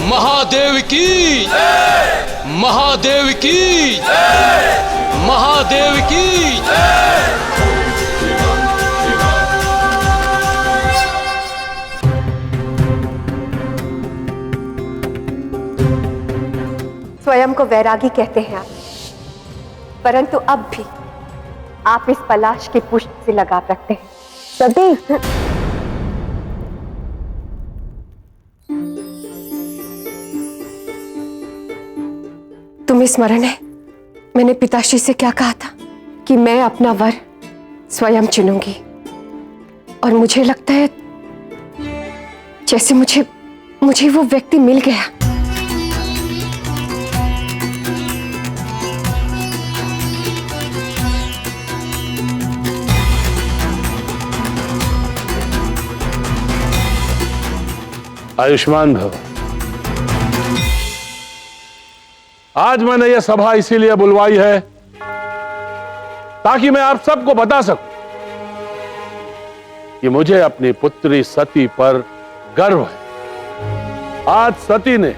Speaker 16: महादेव की महादेव की महादेव की।
Speaker 4: स्वयं को वैरागी कहते हैं आप, परंतु अब भी आप इस पलाश के पुष्प से लगाव रखते हैं। सदैव तुम्हें स्मरण है मैंने पिताश्री से क्या कहा था कि मैं अपना वर स्वयं चुनूंगी, और मुझे लगता है जैसे मुझे वो व्यक्ति मिल गया।
Speaker 7: आयुष्मान भव। आज मैंने यह सभा इसीलिए बुलवाई है ताकि मैं आप सबको बता सकूं कि मुझे अपनी पुत्री सती पर गर्व है। आज सती ने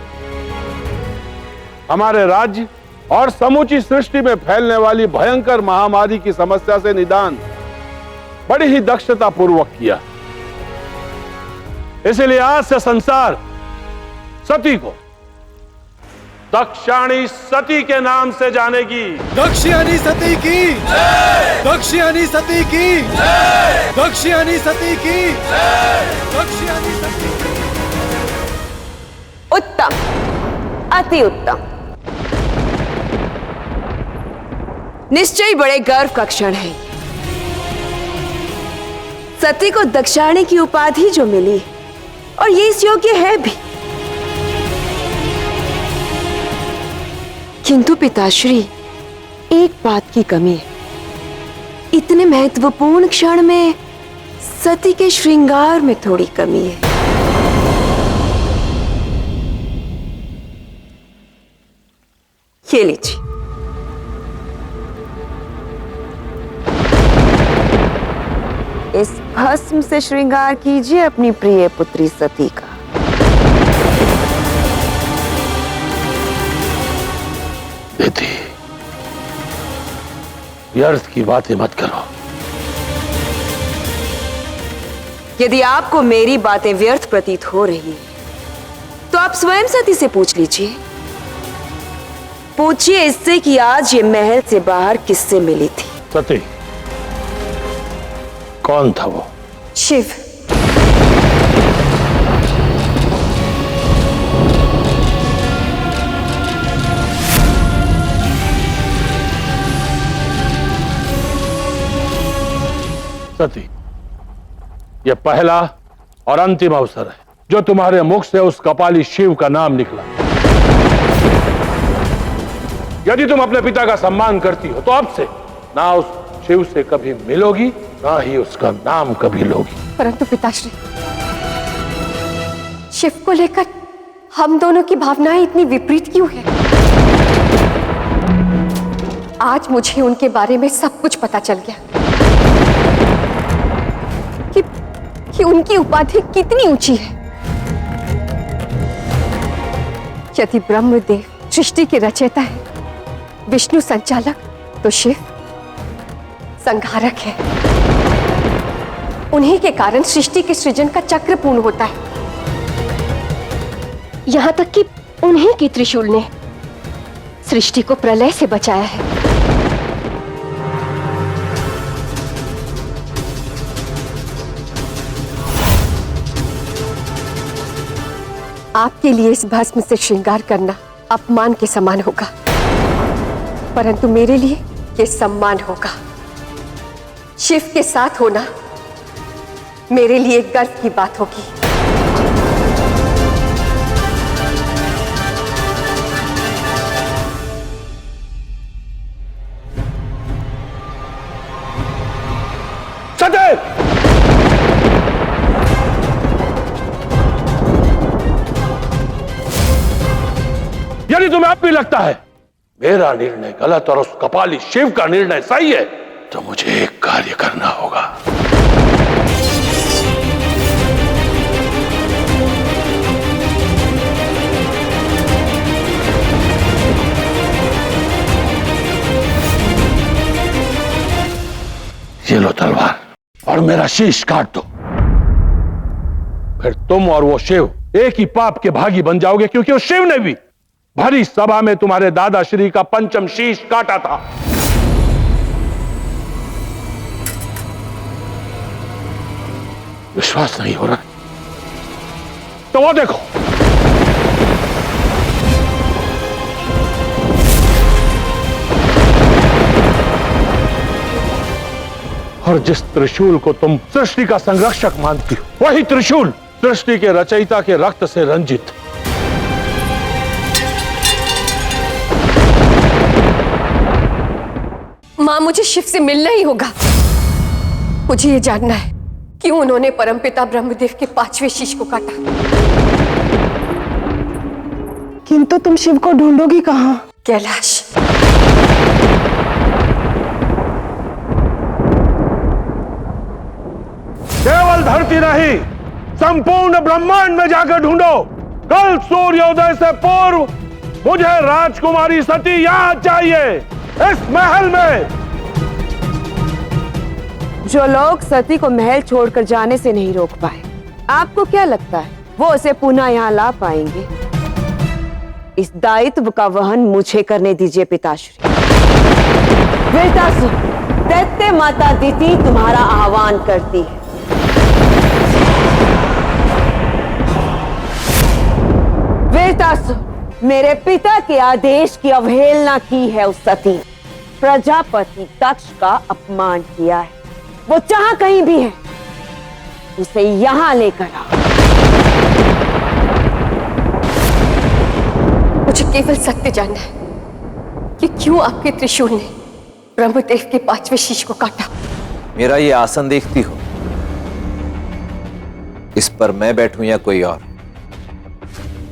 Speaker 7: हमारे राज्य
Speaker 18: और समूची सृष्टि में फैलने वाली भयंकर महामारी की समस्या से निदान बड़ी ही दक्षता पूर्वक किया। इसलिए आज से संसार सती को दक्षाणी सती के नाम से जानेगी।
Speaker 6: दक्षिणी सती की दक्षिणी सती की दक्षिणी सती की दक्षिणी सती की।
Speaker 3: उत्तम, अति उत्तम। निश्चय बड़े गर्व का क्षण है। सती को दक्षाणी की उपाधि जो मिली और ये इस योग्य है भी। किंतु पिताश्री, एक बात की कमी है। इतने महत्वपूर्ण क्षण में सती के श्रृंगार में थोड़ी कमी है। ये लीजिए। इस भस्म से श्रृंगार कीजिए अपनी प्रिय पुत्री सती का।
Speaker 7: दीदी, व्यर्थ की बातें मत करो।
Speaker 3: यदि आपको मेरी बातें व्यर्थ प्रतीत हो रही हैं, तो आप स्वयं सती से पूछ लीजिए। पूछिए इससे कि आज ये महल से बाहर किससे मिली थी।
Speaker 7: सती, कौन था वो?
Speaker 4: शिव।
Speaker 7: सती, यह पहला और अंतिम अवसर है जो तुम्हारे मुख से उस कपाली शिव का नाम निकला। यदि तुम अपने पिता का सम्मान करती हो तो अब से ना उस शिव से कभी मिलोगी, ना ही उसका नाम कभी लोगी।
Speaker 4: परंतु पिताश्री, शिव को लेकर हम दोनों की भावनाएं इतनी विपरीत क्यों हैं? आज मुझे उनके बारे में सब कुछ पता चल गया कि उनकी उपाधि कितनी ऊंची है। यदि ब्रह्मदेव सृष्टि के रचयिता है, विष्णु संचालक, तो शिव संहारक है। उन्हीं के कारण सृष्टि के सृजन का चक्र पूर्ण होता है। यहां तक कि उन्हीं की त्रिशूल ने सृष्टि को प्रलय से बचाया है। आपके लिए इस भस्म से श्रृंगार करना अपमान के समान होगा, परंतु मेरे लिए ये सम्मान होगा। शिव के साथ होना मेरे लिए गर्व की बात होगी।
Speaker 7: सती! यदि तुम्हें अब भी लगता है मेरा निर्णय गलत और उस कपाली शिव का निर्णय सही है, तो मुझे एक कार्य करना होगा। ये लो तलवार और मेरा शीश काट दो। फिर तुम और वो शिव एक ही पाप के भागी बन जाओगे, क्योंकि उस शिव ने भी भरी सभा में तुम्हारे दादा श्री का पंचम शीश काटा था। विश्वास नहीं हो रहा तो वो देखो। और जिस त्रिशूल को तुम सृष्टि का संरक्षक मानती हो, वही त्रिशूल सृष्टि के रचयिता के रक्त से रंजित।
Speaker 4: मां, मुझे शिव से मिलना ही होगा। मुझे ये जानना है क्यों उन्होंने परमपिता ब्रह्मदेव के 5वें शीश को काटा।
Speaker 11: किंतु तुम शिव को ढूंढोगी कहां?
Speaker 4: कैलाश।
Speaker 7: केवल धरती नहीं, संपूर्ण ब्रह्मांड में जाकर ढूंढो। कल सूर्योदय से पूर्व मुझे राजकुमारी सती यहाँ चाहिए, इस महल में।
Speaker 11: जो लोग सती को महल छोड़कर जाने से नहीं रोक पाए, आपको क्या लगता है वो उसे पुनः यहाँ ला पाएंगे? इस दायित्व का वहन मुझे करने दीजिए पिताश्री। वृतासुर, दैत्य माता दिति तुम्हारा आह्वान करती है। वृतासुर, मेरे पिता के आदेश की अवहेलना की है उस सती, प्रजापति दक्ष का अपमान किया है। वो जहां कहीं भी है उसे यहां लेकर आओ।
Speaker 4: मुझे केवल सत्य जानना है कि क्यों आपके त्रिशूल ने ब्रह्मदेव के 5वें शीश को काटा।
Speaker 2: मेरा ये आसन देखती हो, इस पर मैं बैठूं या कोई और,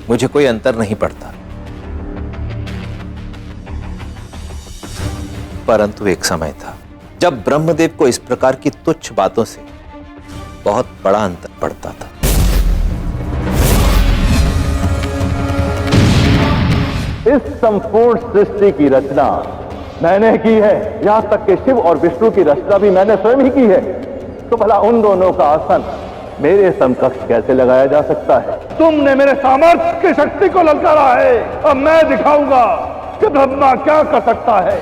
Speaker 2: मुझे कोई अंतर नहीं पड़ता। परंतु एक समय था जब ब्रह्मदेव को इस प्रकार की तुच्छ बातों से बहुत बड़ा अंतर पड़ता था।
Speaker 8: इस संपूर्ण सृष्टि की रचना मैंने की है, यहां तक कि शिव और विष्णु की रचना भी मैंने स्वयं ही की है। तो भला उन दोनों का आसन मेरे समकक्ष कैसे लगाया जा सकता है? तुमने मेरे सामर्थ्य की शक्ति को ललकारा है, अब मैं दिखाऊंगा कि ब्रह्मा क्या कर सकता है।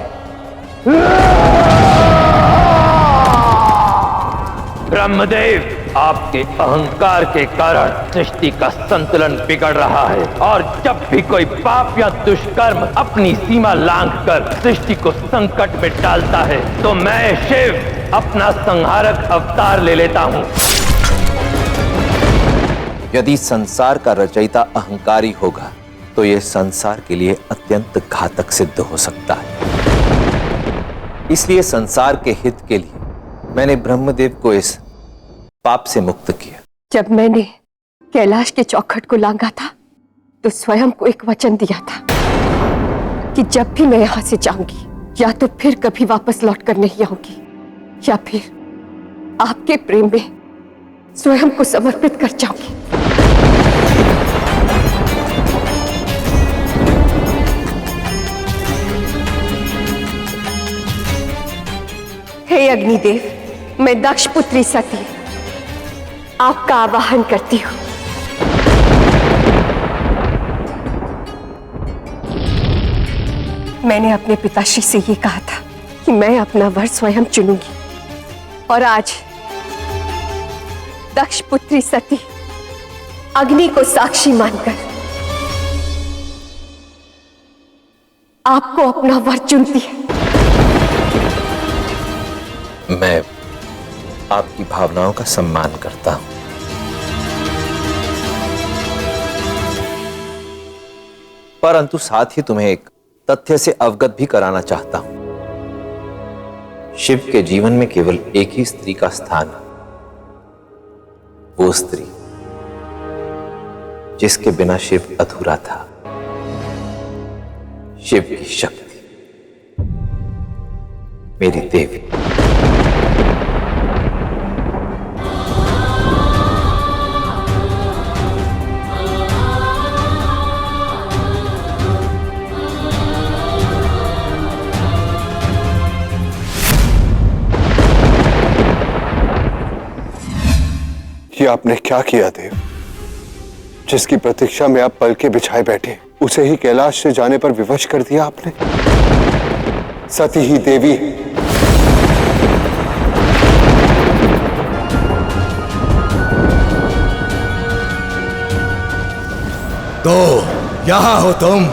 Speaker 1: ब्रह्मदेव, आपके अहंकार के कारण सृष्टि का संतुलन बिगड़ रहा है और जब भी कोई पाप या दुष्कर्म अपनी सीमा लांघकर सृष्टि को संकट में डालता है तो मैं शिव अपना संहारक अवतार ले लेता हूँ।
Speaker 2: यदि संसार का रचयिता अहंकारी होगा तो यह संसार के लिए अत्यंत घातक सिद्ध हो सकता है। इसलिए संसार के हित के लिए मैंने ब्रह्मदेव को इस पाप से मुक्त किया।
Speaker 4: जब मैंने कैलाश के चौखट को लांघा था तो स्वयं को एक वचन दिया था कि जब भी मैं यहां से जाऊंगी या तो फिर कभी वापस लौटकर नहीं आऊंगी या फिर आपके प्रेम में स्वयं को समर्पित कर जाऊंगी। हे अग्निदेव, मैं दक्ष पुत्री सती आपका आवाहन करती हूं। मैंने अपने पिताश्री से ये कहा था कि मैं अपना वर स्वयं चुनूंगी और आज दक्ष पुत्री सती अग्नि को साक्षी मानकर आपको अपना वर चुनती है।
Speaker 2: मैं आपकी भावनाओं का सम्मान करता हूं, परंतु साथ ही तुम्हें एक तथ्य से अवगत भी कराना चाहता हूं। शिव के जीवन में केवल एक ही स्त्री का स्थान है, वो स्त्री जिसके बिना शिव अधूरा था, शिव की शक्ति, मेरी देवी।
Speaker 15: ये आपने क्या किया देव? जिसकी प्रतीक्षा में आप पल के बिछाए बैठे उसे ही कैलाश से जाने पर विवश कर दिया आपने। सती ही देवी
Speaker 6: तो यहां हो तुम।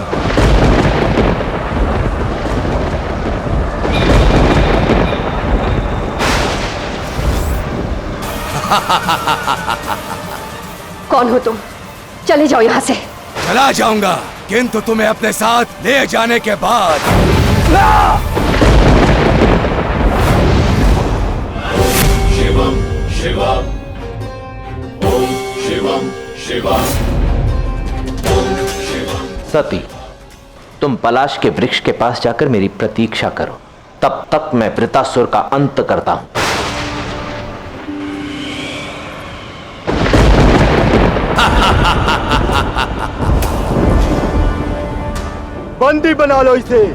Speaker 4: कौन हो तुम? चले जाओ यहां से।
Speaker 6: चला जाऊंगा, किंतु तुम्हें अपने साथ ले जाने के बाद।
Speaker 5: शिवम शिवम ओम शिवम शिवम ओम शिवम।
Speaker 2: सती, तुम पलाश के वृक्ष के पास जाकर मेरी प्रतीक्षा करो, तब तक मैं वृतासुर का अंत करता हूं।
Speaker 6: बंदी बना लो इसे।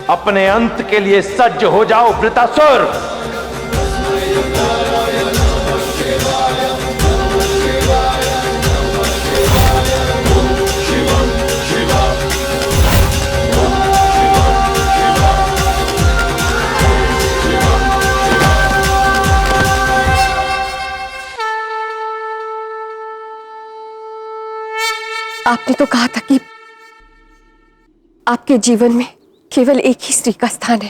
Speaker 1: अपने अंत के लिए सज्ज हो जाओ वृतासुर।
Speaker 4: आपने तो कहा था कि आपके जीवन में केवल एक ही स्त्री का स्थान है।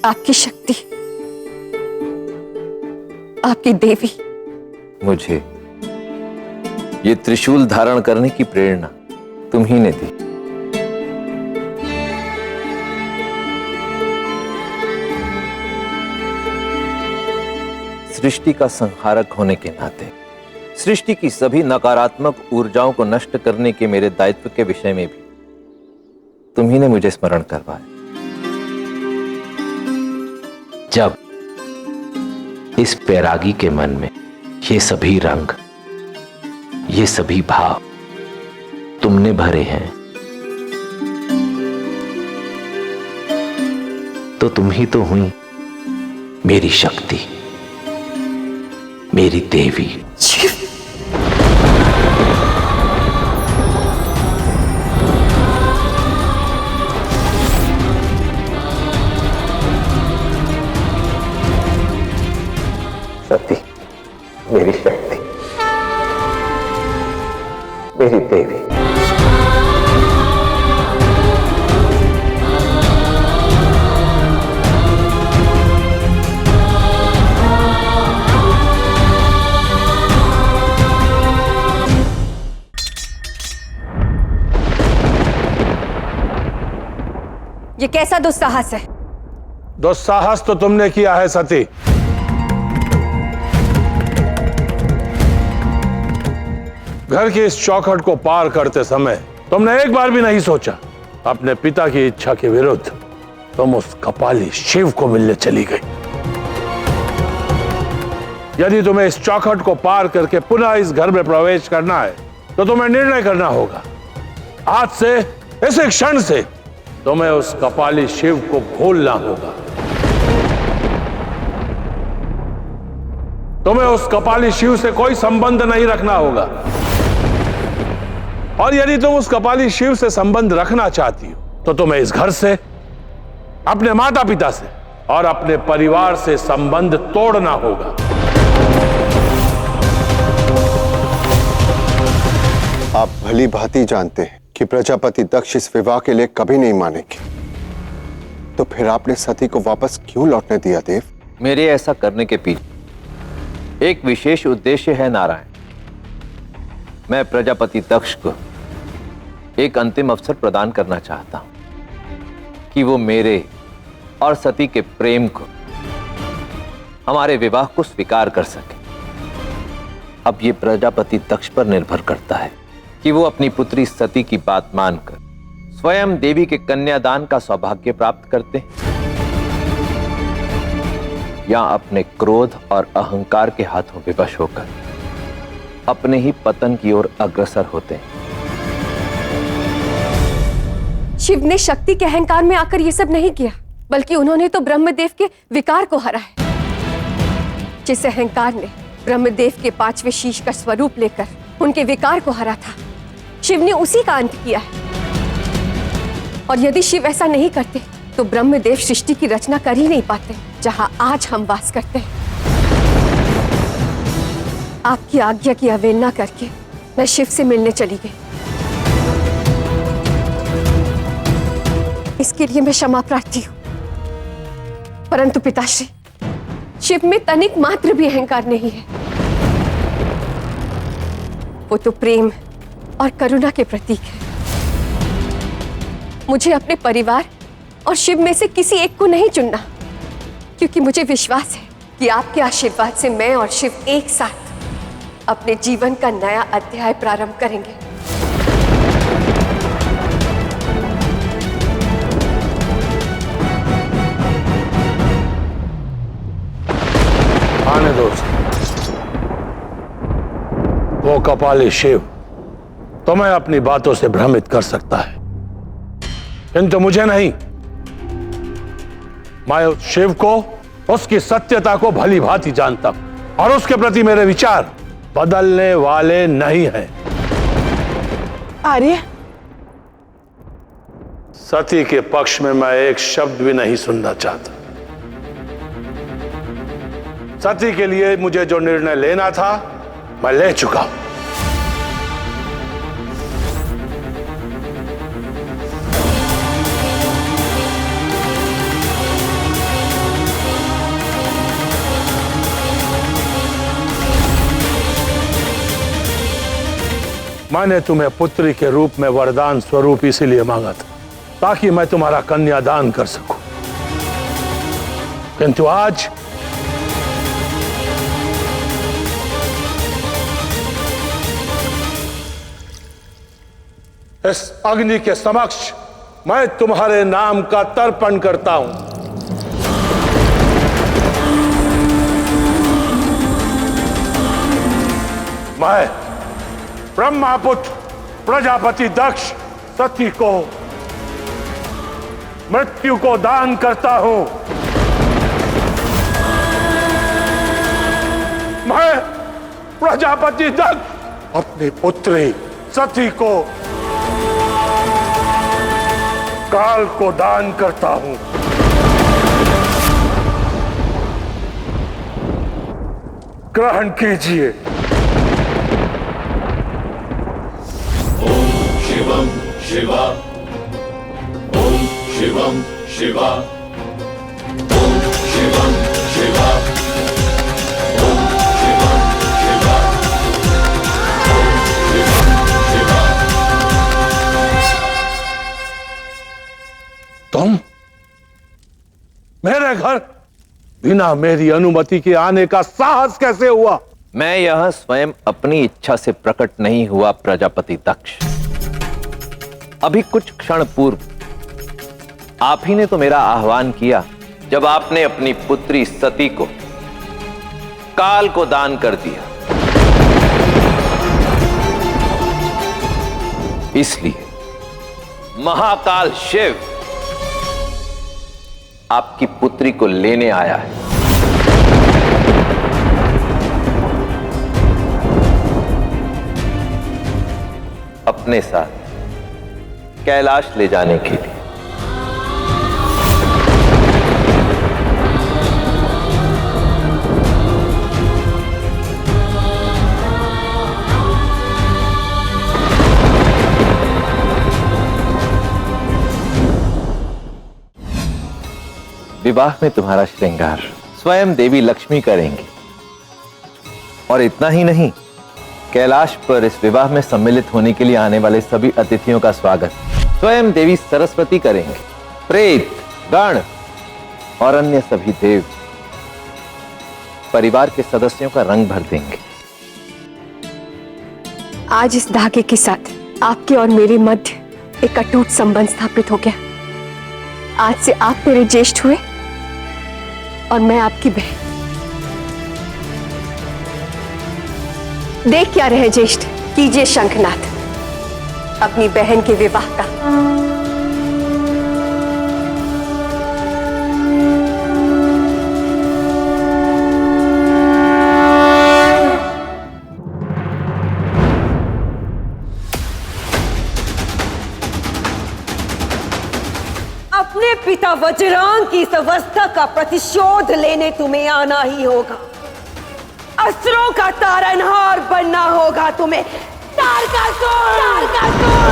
Speaker 4: आपकी शक्ति, आपकी देवी।
Speaker 2: मुझे ये त्रिशूल धारण करने की प्रेरणा तुम ही ने दी। सृष्टि का संहारक होने के नाते सृष्टि की सभी नकारात्मक ऊर्जाओं को नष्ट करने के मेरे दायित्व के विषय में भी तुम ही ने मुझे स्मरण करवाया।
Speaker 1: जब इस बैरागी के मन में ये सभी रंग, ये सभी भाव तुमने भरे हैं, तो तुम ही तो हुई मेरी शक्ति, मेरी देवी।
Speaker 2: सती, मेरी शक्ति, मेरी देवी।
Speaker 9: ये कैसा दुस्साहस है?
Speaker 7: दुस्साहस तो तुमने किया है सती। घर की इस चौखट को पार करते समय तुमने एक बार भी नहीं सोचा अपने पिता की इच्छा के विरुद्ध तुम उस कपाली शिव को मिलने चली गई। यदि तुम्हें इस चौखट को पार करके पुनः इस घर में प्रवेश करना है तो तुम्हें निर्णय करना होगा। आज से, इस क्षण से तुम्हें उस कपाली शिव को भूलना होगा। तुम्हें उस कपाली शिव से कोई संबंध नहीं रखना होगा। और यदि तुम उस कपाली शिव से संबंध रखना चाहती हो तो तुम्हें इस घर से, अपने माता पिता से और अपने परिवार से संबंध तोड़ना होगा।
Speaker 15: आप भली भांति जानते हैं कि प्रजापति दक्ष इस विवाह के लिए कभी नहीं मानेंगे, तो फिर आपने सती को वापस क्यों लौटने दिया देव?
Speaker 2: मेरे ऐसा करने के पीछे एक विशेष उद्देश्य है नारायण। मैं प्रजापति दक्ष को एक अंतिम अवसर प्रदान करना चाहता हूं कि वो मेरे और सती के प्रेम को, हमारे विवाह को स्वीकार कर सके। अब ये प्रजापति दक्ष पर निर्भर करता है कि वो अपनी पुत्री सती की बात मानकर स्वयं देवी के कन्यादान का सौभाग्य प्राप्त करते हैं या अपने क्रोध और अहंकार के हाथों विवश होकर अपने ही पतन की ओर अग्रसर होते हैं।
Speaker 4: शिव ने शक्ति के अहंकार में आकर यह सब नहीं किया, बल्कि उन्होंने तो ब्रह्मदेव के विकार को हरा है। जिस अहंकार ने ब्रह्मदेव के 5वें शीश का स्वरूप लेकर उनके विकार को हरा था, शिव ने उसी का अंत किया है। और यदि शिव ऐसा नहीं करते तो ब्रह्मदेव सृष्टि की रचना कर ही नहीं पाते जहां आज हम वास करते हैं। आपकी आज्ञा की अवहेलना करके मैं शिव से मिलने चली गई। इसके लिए मैं क्षमा प्रार्थी हूं, परंतु पिताश्री, शिव में तनिक मात्र भी अहंकार नहीं है। वो तो प्रेम और करुणा के प्रतीक है। मुझे अपने परिवार और शिव में से किसी एक को नहीं चुनना, क्योंकि मुझे विश्वास है कि आपके आशीर्वाद से मैं और शिव एक साथ अपने जीवन का नया अध्याय प्रारंभ करेंगे।
Speaker 7: आने दो। वो कपाली शिव तुम्हें अपनी बातों से भ्रमित कर सकता है, किंतु मुझे नहीं। मैं शिव को, उसकी सत्यता को भली भांति जानता हूं और उसके प्रति मेरे विचार बदलने वाले नहीं हैं।
Speaker 11: आर्य,
Speaker 7: सती के पक्ष में मैं एक शब्द भी नहीं सुनना चाहता। सती के लिए मुझे जो निर्णय लेना था मैं ले चुका हूं। मैंने तुम्हें पुत्री के रूप में वरदान स्वरूप इसीलिए मांगा था ताकि मैं तुम्हारा कन्यादान कर सकूं, किंतु आज इस अग्नि के समक्ष मैं तुम्हारे नाम का तर्पण करता हूं। मैं ब्रह्मापुत्र प्रजापति दक्ष सती को मृत्यु को दान करता हूं। मैं प्रजापति दक्ष अपनी पुत्री सती को काल को दान करता हूं। ग्रहण कीजिए।
Speaker 5: ओम शिवम शिवा, ओम शिवम शिवा, ओम शिवम शिवा, ओम शिवम शिवा, ओम शिवम शिवा।
Speaker 7: तुम मेरे घर बिना मेरी अनुमति के आने का साहस कैसे हुआ?
Speaker 2: मैं यह स्वयं अपनी इच्छा से प्रकट नहीं हुआ प्रजापति दक्ष। अभी कुछ क्षण पूर्व आप ही ने तो मेरा आह्वान किया जब आपने अपनी पुत्री सती को काल को दान कर दिया। इसलिए महाकाल शिव आपकी पुत्री को लेने आया है। अपने साथ कैलाश ले जाने के लिए। विवाह में तुम्हारा श्रृंगार स्वयं देवी लक्ष्मी करेंगी। और इतना ही नहीं, कैलाश पर इस विवाह में सम्मिलित होने के लिए आने वाले सभी अतिथियों का स्वागत स्वयं देवी सरस्वती करेंगे। प्रेत, गण और अन्य सभी देव परिवार के सदस्यों का रंग भर देंगे।
Speaker 4: आज इस धागे के साथ आपके और मेरे मध्य एक अटूट संबंध स्थापित हो गया। आज से आप मेरे ज्येष्ठ हुए और मैं आपकी बहन। देख क्या रहे ज्येष्ठ, कीजिए शंखनाद अपनी बहन के विवाह का।
Speaker 11: अपने पिता वज्रांग की इस अवस्था का प्रतिशोध लेने तुम्हें आना ही होगा। अस्त्रों का तारनहार बनना होगा तुम्हें। तारकासुर! तारकासुर!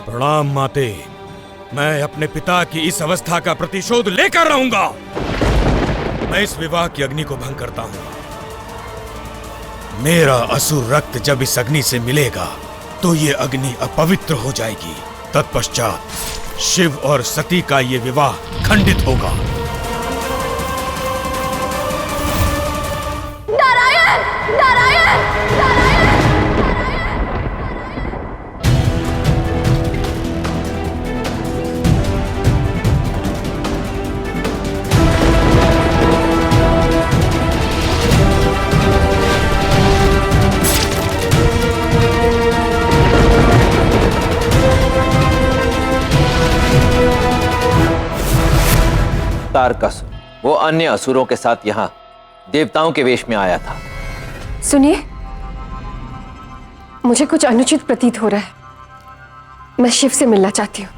Speaker 19: प्रणाम माते, मैं अपने पिता की इस अवस्था का प्रतिशोध लेकर रहूंगा। मैं इस विवाह की अग्नि को भंग करता हूं। मेरा असुर रक्त जब इस अग्नि से मिलेगा तो ये अग्नि अपवित्र हो जाएगी। तत्पश्चात शिव और सती का ये विवाह खंडित होगा।
Speaker 20: नारायण! नारायण!
Speaker 2: तारकासुर वो अन्य असुरों के साथ यहाँ देवताओं के वेश में आया था।
Speaker 4: सुनिए, मुझे कुछ अनुचित प्रतीत हो रहा है। मैं शिव से मिलना चाहती हूँ।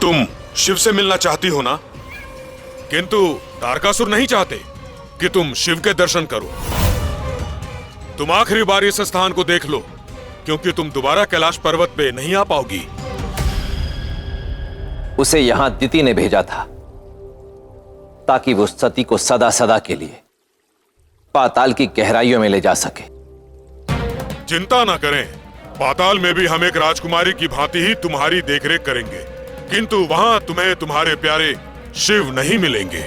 Speaker 19: तुम शिव से मिलना चाहती हो ना? किंतु तारकासुर नहीं चाहते कि तुम शिव के दर्शन करो। तुम आखिरी बार इस स्थान को देख लो, क्योंकि तुम दोबारा कैलाश पर्वत पे नहीं आ पाओगी।
Speaker 2: उसे यहां दिति ने भेजा था ताकि वो सती को सदा सदा के लिए पाताल की गहराइयों में ले जा सके।
Speaker 19: चिंता ना करें, पाताल में भी हम एक राजकुमारी की भांति ही तुम्हारी देखरेख करेंगे, किंतु वहां तुम्हें तुम्हारे प्यारे शिव नहीं मिलेंगे।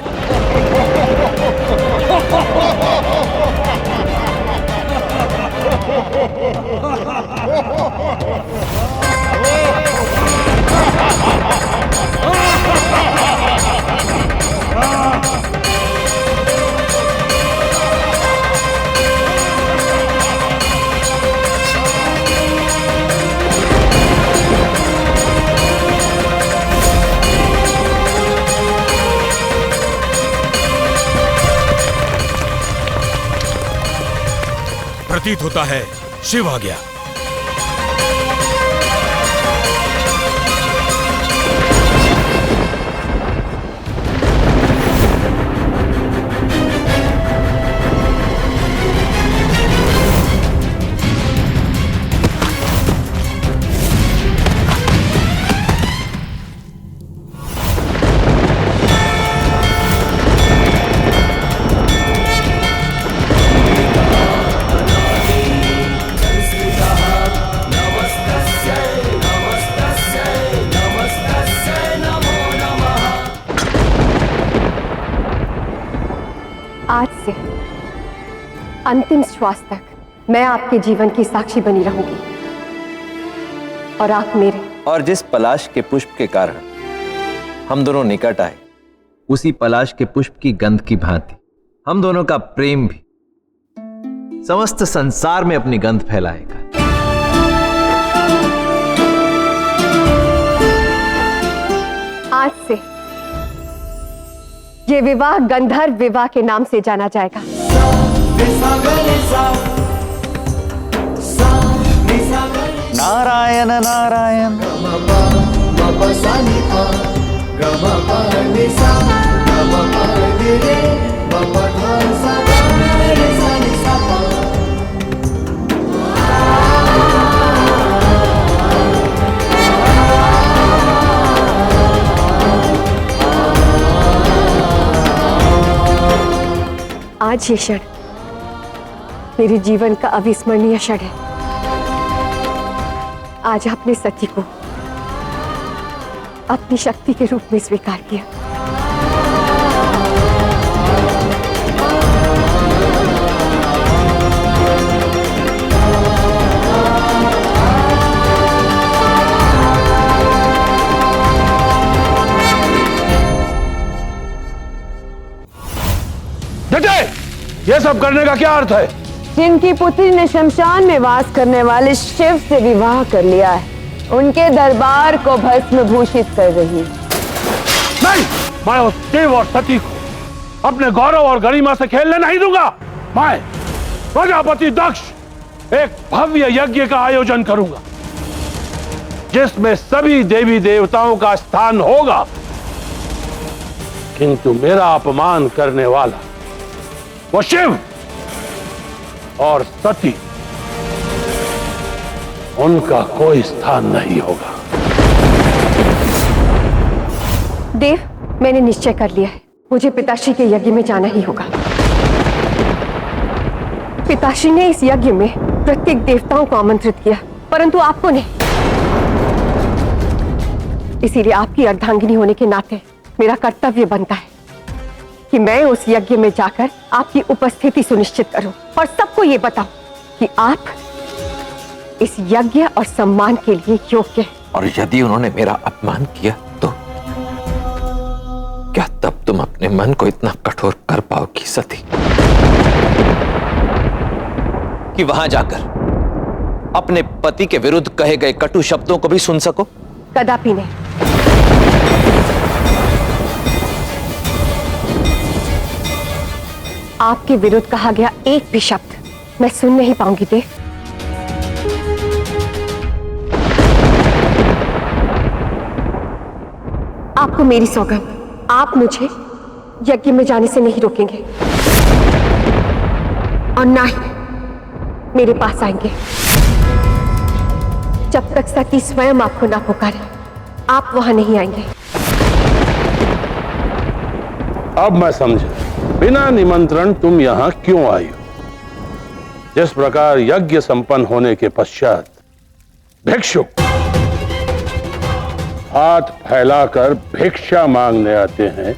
Speaker 19: प्रतीत होता है शिव आ गया।
Speaker 4: आज से अंतिम श्वास तक मैं आपके जीवन की साक्षी बनी रहूंगी और आप मेरे।
Speaker 2: और जिस पलाश के पुष्प के कारण हम दोनों निकट आए, उसी पलाश के पुष्प की गंध की भांति हम दोनों का प्रेम भी समस्त संसार में अपनी गंध फैलाएगा।
Speaker 4: आज से ये विवाह गंधर्व विवाह के नाम से जाना जाएगा।
Speaker 10: नारायण नारायण।
Speaker 4: आज ये क्षण मेरे जीवन का अविस्मरणीय क्षण है। आज आपने सती को अपनी शक्ति के रूप में स्वीकार किया।
Speaker 7: ये सब करने का क्या अर्थ है?
Speaker 11: जिनकी पुत्री ने शमशान में वास करने वाले शिव से विवाह कर लिया है, उनके दरबार को भस्म भूषित कर रही।
Speaker 7: नहीं, मैं उस शिव और सती को अपने गौरव और गरिमा से खेलने नहीं दूंगा। मैं प्रजापति दक्ष एक भव्य यज्ञ का आयोजन करूंगा जिसमें सभी देवी देवताओं का स्थान होगा, किंतु मेरा अपमान करने वाला वो शिव और सती, उनका कोई स्थान नहीं होगा।
Speaker 4: देव, मैंने निश्चय कर लिया है, मुझे पिताश्री के यज्ञ में जाना ही होगा। पिताश्री ने इस यज्ञ में प्रत्येक देवताओं को आमंत्रित किया, परंतु आपको नहीं। इसीलिए आपकी अर्धांगिनी होने के नाते मेरा कर्तव्य बनता है कि मैं उस यज्ञ में जाकर आपकी उपस्थिति सुनिश्चित करूं और सबको ये बताऊं कि आप इस यज्ञ और सम्मान के लिए योग्य हैं।
Speaker 2: और यदि उन्होंने मेरा अपमान किया तो क्या तब तुम अपने मन को इतना कठोर कर पाओगी सती कि वहां जाकर अपने पति के विरुद्ध कहे गए कटु शब्दों को भी सुन सको?
Speaker 4: कदापि नहीं। आपके विरुद्ध कहा गया एक भी शब्द मैं सुन नहीं पाऊंगी देव। आपको मेरी सौगंध, आप मुझे यज्ञ में जाने से नहीं रोकेंगे और ना ही मेरे पास आएंगे जब तक सती स्वयं आपको ना पुकारे। आप वहां नहीं आएंगे।
Speaker 7: अब मैं समझा बिना निमंत्रण तुम यहां क्यों आई हो। जिस प्रकार यज्ञ संपन्न होने के पश्चात भिक्षुक हाथ फैलाकर भिक्षा मांगने आते हैं,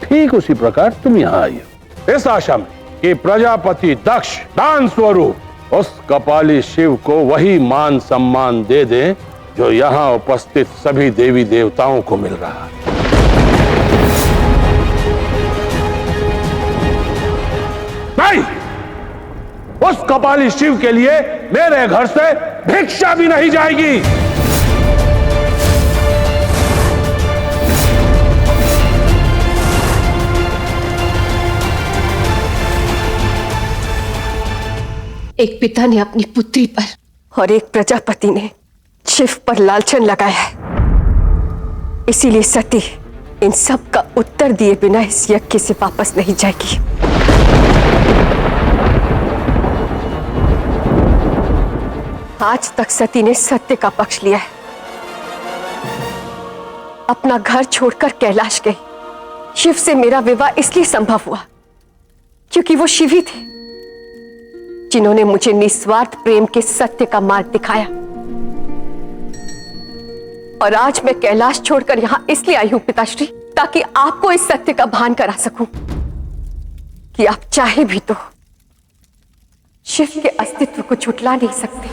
Speaker 7: ठीक उसी प्रकार तुम यहां आई हो इस आशा में कि प्रजापति दक्ष दान स्वरूप उस कपाली शिव को वही मान सम्मान दे दें जो यहां उपस्थित सभी देवी देवताओं को मिल रहा है। नहीं, उस कपाली शिव के लिए मेरे घर से भिक्षा भी नहीं जाएगी।
Speaker 4: एक पिता ने अपनी पुत्री पर और एक प्रजापति ने शिव पर लालचन लगाया है। इसीलिए सती इन सब का उत्तर दिए बिना इस यज्ञ से वापस नहीं जाएगी। आज तक सती ने सत्य का पक्ष लिया है। अपना घर छोड़कर कैलाश गई। शिव से मेरा विवाह इसलिए संभव हुआ क्योंकि वो शिव ही थे जिन्होंने मुझे निस्वार्थ प्रेम के सत्य का मार्ग दिखाया। और आज मैं कैलाश छोड़कर यहां इसलिए आई हूं पिताश्री, ताकि आपको इस सत्य का भान करा सकूं कि आप चाहे भी तो शिव के अस्तित्व को झुठला नहीं सकते,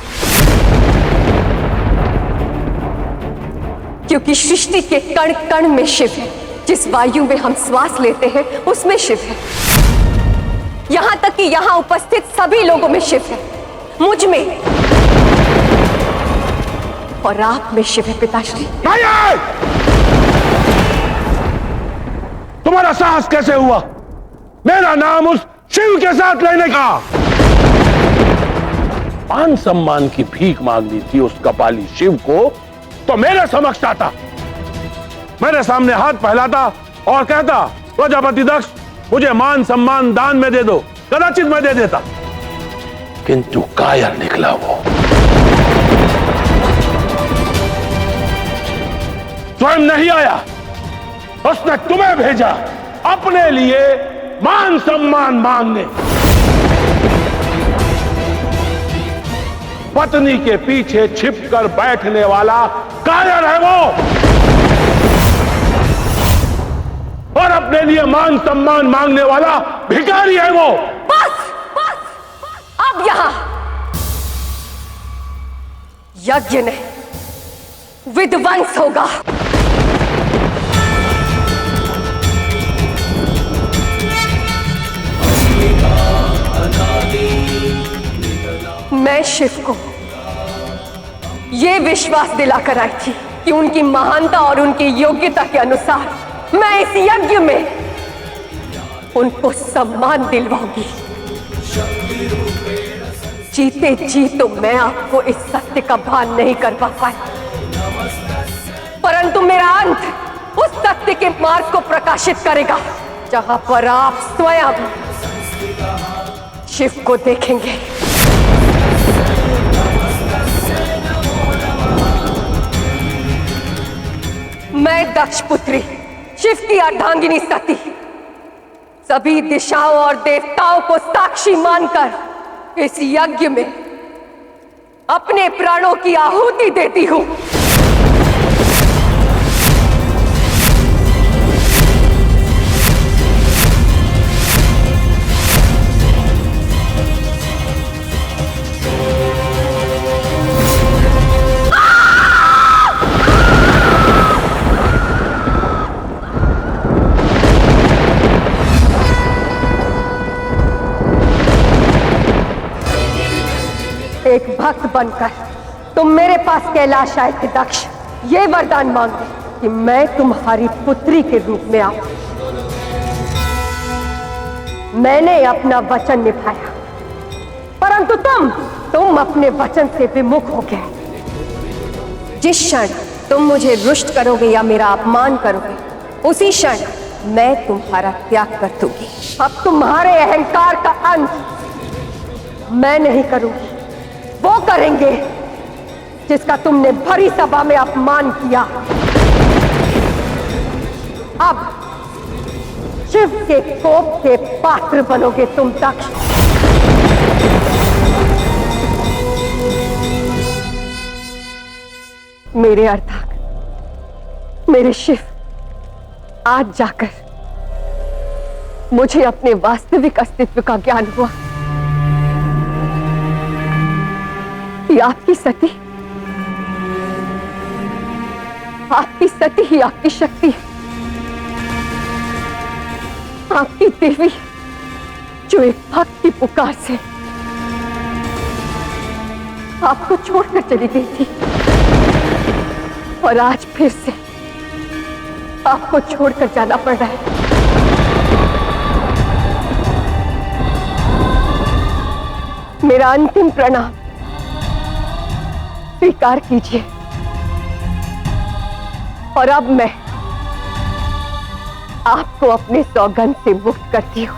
Speaker 4: क्योंकि सृष्टि के कण कण में शिव है। जिस वायु में हम श्वास लेते हैं उसमें शिव है। यहां तक कि यहां उपस्थित सभी लोगों में शिव है, मुझ में और आप में शिव है पिताश्री।
Speaker 7: तुम्हारा साहस कैसे हुआ मेरा नाम उस शिव के साथ लेने का? मान सम्मान की भीख मांगनी थी उस कपाली शिव को तो मेरे समक्ष आता, मेरे सामने हाथ फैलाता और कहता प्रजापति दक्ष मुझे मान सम्मान दान में दे दो, कदाचित मैं दे देता, किंतु कायर निकला वो। स्वयं नहीं आया, उसने तुम्हें भेजा अपने लिए मान सम्मान मांगने। पत्नी के पीछे छिपकर बैठने वाला कायर है वो। और अपने लिए मान सम्मान मांगने वाला भिखारी है वो।
Speaker 4: बस बस अब यहां यज्ञ नहीं विध्वंस होगा। मैं शिव को यह विश्वास दिलाकर आई थी कि उनकी महानता और उनकी योग्यता के अनुसार मैं इस यज्ञ में उनको सम्मान दिलवाऊंगी। जीते जी तो मैं आपको इस सत्य का भान नहीं करवा पाई, परंतु मेरा अंत उस सत्य के मार्ग को प्रकाशित करेगा जहां पर आप स्वयं शिव को देखेंगे। मैं दक्ष पुत्री शिव की अर्धांगिनी सती सभी दिशाओं और देवताओं को साक्षी मानकर इस यज्ञ में अपने प्राणों की आहुति देती हूं। एक भक्त बनकर तुम मेरे पास कैलाश आए थे दक्ष, ये वरदान मांगे कि मैं तुम्हारी पुत्री के रूप में आऊं। मैंने अपना वचन निभाया, परंतु तुम अपने वचन से विमुख हो गए। जिस क्षण तुम मुझे रुष्ट करोगे या मेरा अपमान करोगे, उसी क्षण मैं तुम्हारा त्याग कर दूंगी। अब तुम्हारे अहंकार का अंत मैं नहीं करूंगी, वो करेंगे जिसका तुमने भरी सभा में अपमान किया। अब शिव के कोप के पात्र बनोगे तुम दक्ष। मेरे अर्धांग, मेरे शिव, आज जाकर मुझे अपने वास्तविक अस्तित्व का ज्ञान हुआ कि आपकी सती ही आपकी शक्ति है, आपकी देवी जो एक भक्त की पुकार से आपको छोड़कर चली गई थी और आज फिर से आपको छोड़कर जाना पड़ रहा है। मेरा अंतिम प्रणाम स्वीकार कीजिए और अब मैं आपको अपने सौगंध से मुक्त करती हूं।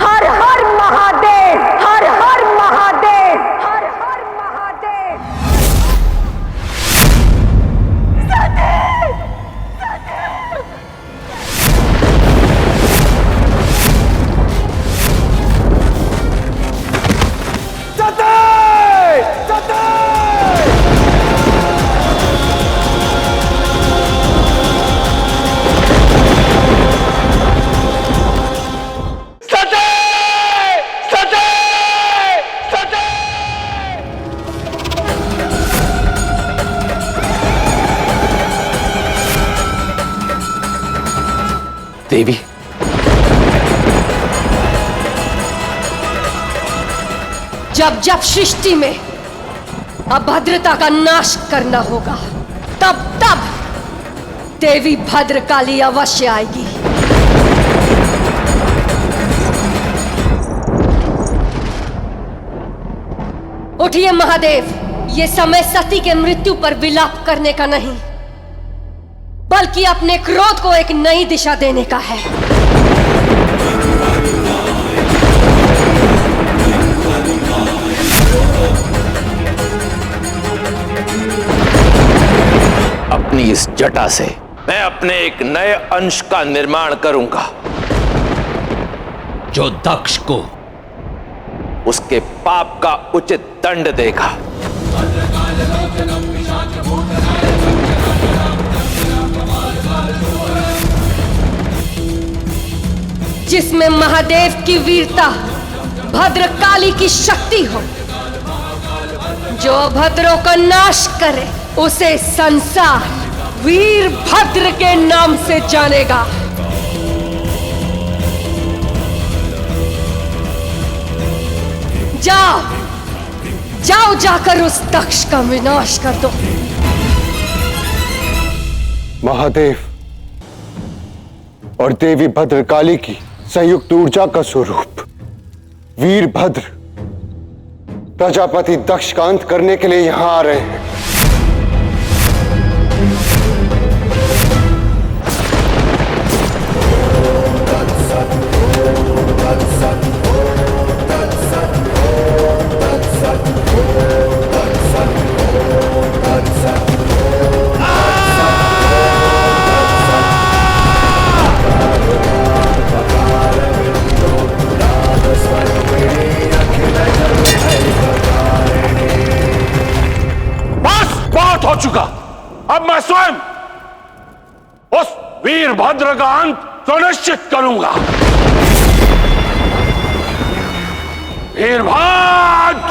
Speaker 4: हर हर महादेव, हर हर महादेव, हर हर महादेव।
Speaker 2: देवी,
Speaker 9: जब जब सृष्टि में अभद्रता का नाश करना होगा, तब तब देवी भद्रकाली अवश्य आएगी। उठिए महादेव, ये समय सती के मृत्यु पर विलाप करने का नहीं, बल्कि अपने क्रोध को एक नई दिशा देने का है।
Speaker 2: अपनी इस जटा से मैं अपने एक नए अंश का निर्माण करूंगा जो दक्ष को उसके पाप का उचित दंड देगा।
Speaker 9: जिसमें महादेव की वीरता, भद्रकाली की शक्ति हो, जो अभद्रों का नाश करे उसे संसार वीरभद्र के नाम से जानेगा। जाओ जाओ, जाकर उस दक्ष का विनाश कर दो।
Speaker 15: महादेव और देवी भद्रकाली की संयुक्त ऊर्जा का स्वरूप वीरभद्र प्रजापति दक्ष का अंत करने के लिए यहां आ रहे हैं।
Speaker 7: हो चुका। अब मैं स्वयं उस वीरभद्र का अंत सुनिश्चित करूंगा। वीरभद्र!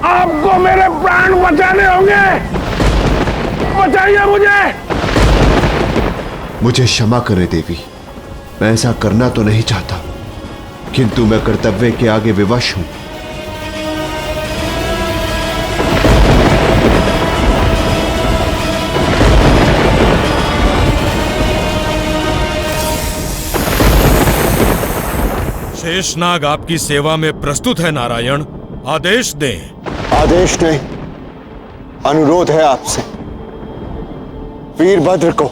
Speaker 7: आपको मेरे प्राण बचाने होंगे। बचाइए
Speaker 17: मुझे क्षमा करें देवी, मैं ऐसा करना तो नहीं चाहता, किंतु मैं कर्तव्य के आगे विवश हूं।
Speaker 19: शेषनाग आपकी सेवा में प्रस्तुत है नारायण, आदेश दें।
Speaker 15: आदेश नहीं, अनुरोध है आपसे। वीरभद्र को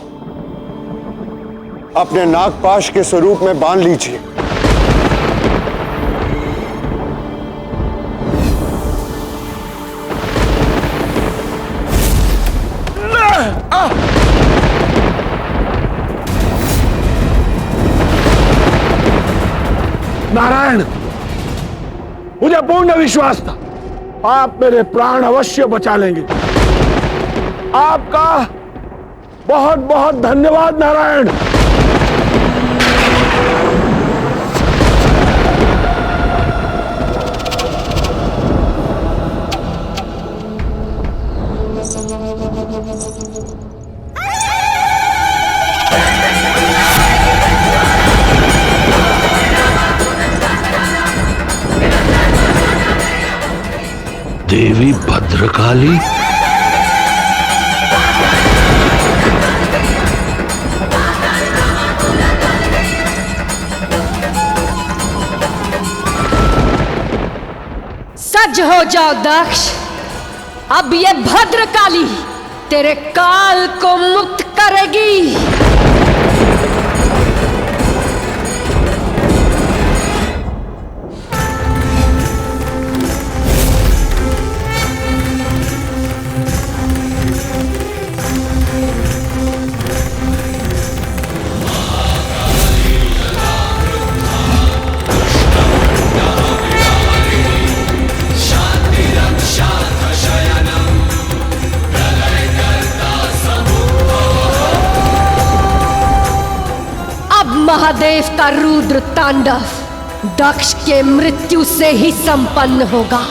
Speaker 15: अपने नागपाश के स्वरूप में बांध लीजिए।
Speaker 7: नारायण, मुझे पूर्ण विश्वास था आप मेरे प्राण अवश्य बचा लेंगे। आपका बहुत बहुत धन्यवाद नारायण।
Speaker 18: देवी भद्रकाली,
Speaker 9: सज हो जाओ दक्ष, अब ये भद्रकाली तेरे काल को मुक्त करेगी। महादेव का रुद्र तांडव दक्ष के मृत्यु से ही संपन्न होगा।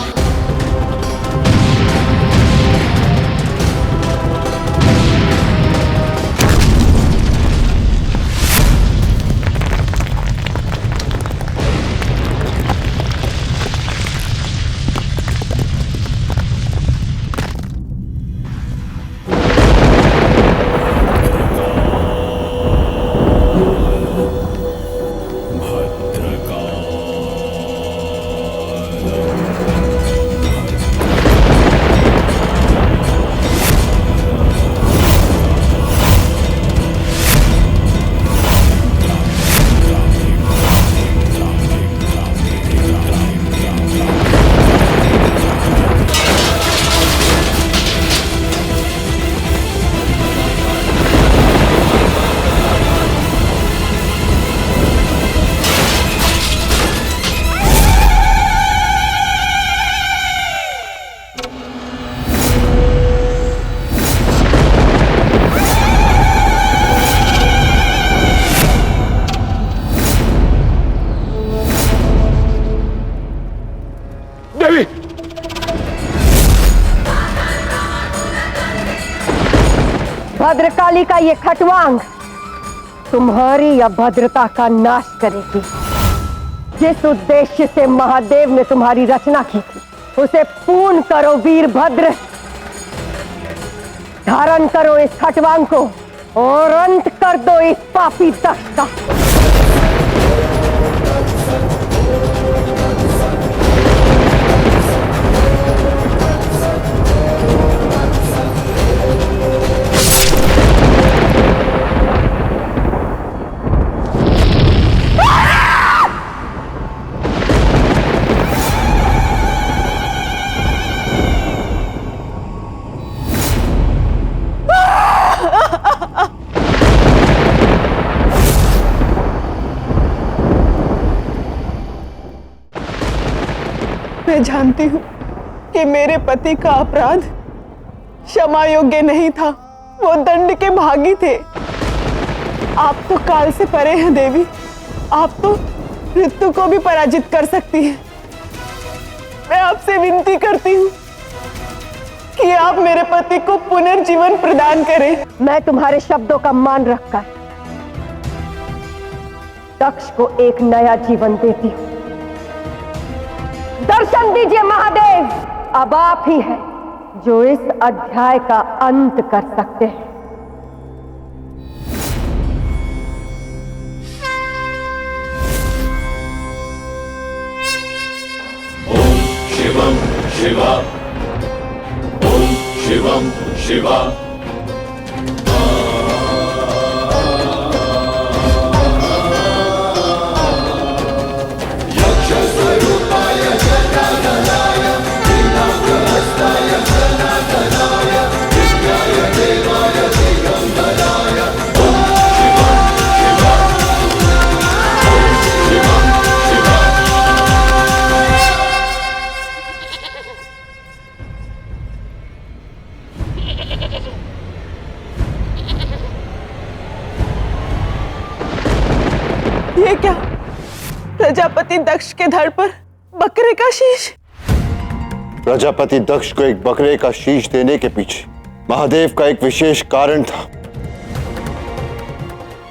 Speaker 4: भद्रकाली का ये खटवांग तुम्हारी अभद्रता का नाश करेगी। जिस उद्देश्य से महादेव ने तुम्हारी रचना की थी उसे पूर्ण करो वीरभद्र। धारण करो इस खटवांग को और अंत कर दो इस पापी दक्ष का।
Speaker 12: मैं जानती हूँ कि मेरे पति का अपराध क्षमा योग्य नहीं था, वो दंड के भागी थे। आप तो काल से परे हैं देवी, आप तो मृत्यु को भी पराजित कर सकती हैं। मैं आपसे विनती करती हूँ कि आप मेरे पति को पुनर्जीवन प्रदान करें।
Speaker 4: मैं तुम्हारे शब्दों का मान रखकर दक्ष को एक नया जीवन देती हूँ। दर्शन दीजिए महादेव, अब आप ही हैं जो इस अध्याय का अंत कर सकते हैं।
Speaker 5: ओम शिवम शिवा, ओम शिवम शिवा।
Speaker 12: ये क्या? प्रजापति दक्ष के धड़ पर बकरे का शीश।
Speaker 17: प्रजापति दक्ष को एक बकरे का शीश देने के पीछे महादेव का एक विशेष कारण था।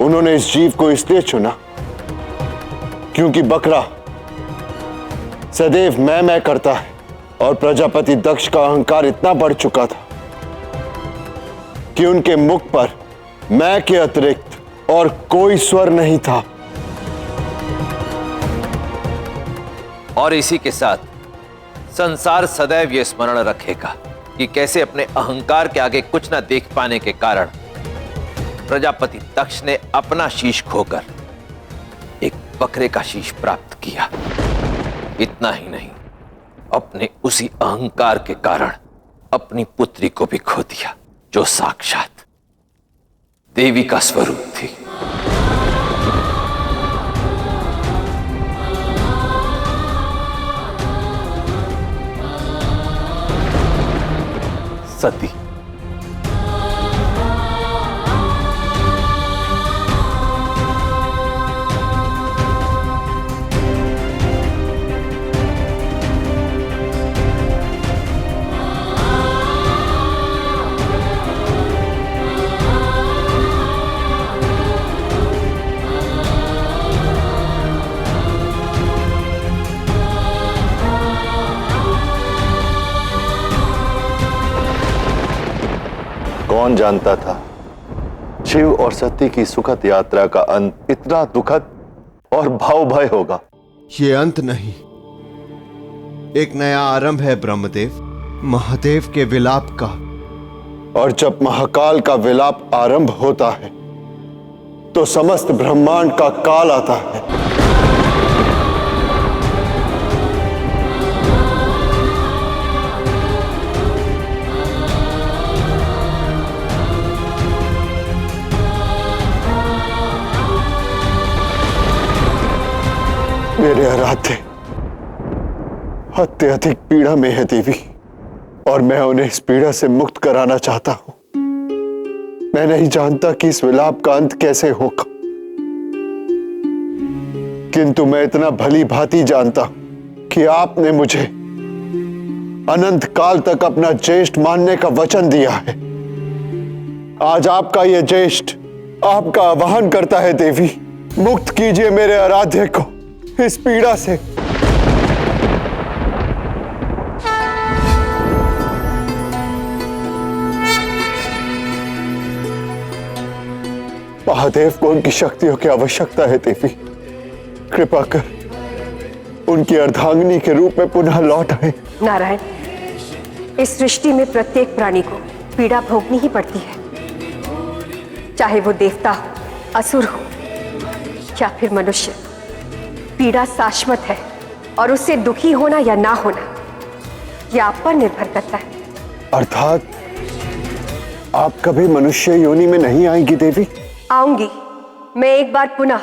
Speaker 17: उन्होंने इस जीव को इसलिए चुना क्योंकि बकरा सदैव मैं करता है और प्रजापति दक्ष का अहंकार इतना बढ़ चुका था कि उनके मुख पर मैं के अतिरिक्त और कोई स्वर नहीं था।
Speaker 2: और इसी के साथ संसार सदैव यह स्मरण रखेगा कि कैसे अपने अहंकार के आगे कुछ न देख पाने के कारण प्रजापति दक्ष ने अपना शीश खोकर एक बकरे का शीश प्राप्त किया। इतना ही नहीं, अपने उसी अहंकार के कारण अपनी पुत्री को भी खो दिया जो साक्षात देवी का स्वरूप थी। सती।
Speaker 17: कौन जानता था शिव और सती की सुखद यात्रा का अंत इतना दुखद और भावभय होगा।
Speaker 15: ये अंत नहीं, एक नया आरंभ है ब्रह्मदेव, महादेव के विलाप का। और जब महाकाल का विलाप आरंभ होता है तो समस्त ब्रह्मांड का काल आता है। मेरे आराध्य अत्यधिक पीड़ा में है देवी, और मैं उन्हें इस पीड़ा से मुक्त कराना चाहता हूं। मैं नहीं जानता कि इस विलाप का अंत कैसे होगा, किंतु मैं इतना भली भांति जानता हूं कि आपने मुझे अनंत काल तक अपना ज्येष्ठ मानने का वचन दिया है। आज आपका यह ज्येष्ठ आपका आवाहन करता है देवी, मुक्त कीजिए मेरे आराध्य को इस पीड़ा से। महादेव को उनकी शक्तियों की आवश्यकता है देवी, कृपा कर उनकी अर्धांगिनी के रूप में पुनः लौट आए।
Speaker 4: नारायण, इस सृष्टि में प्रत्येक प्राणी को पीड़ा भोगनी ही पड़ती है, चाहे वो देवता हो, असुर हो या फिर मनुष्य। पीड़ा शाश्वत है और उससे दुखी होना या ना होना यह आप पर निर्भर करता है।
Speaker 15: अर्थात आप कभी मनुष्य योनि में नहीं आएंगी देवी?
Speaker 4: आऊंगी, मैं एक बार पुनः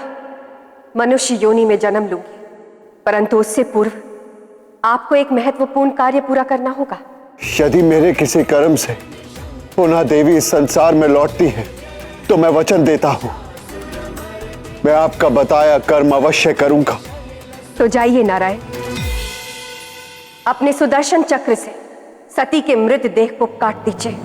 Speaker 4: मनुष्य योनि में जन्म लूंगी, परंतु उससे पूर्व आपको एक महत्वपूर्ण कार्य पूरा करना होगा।
Speaker 15: यदि मेरे किसी कर्म से पुनः देवी इस संसार में लौटती है तो मैं वचन देता हूं, मैं आपका बताया कर्म अवश्य करूंगा।
Speaker 4: तो जाइए नारायण, अपने सुदर्शन चक्र से सती के मृत देह को काट दीजिए।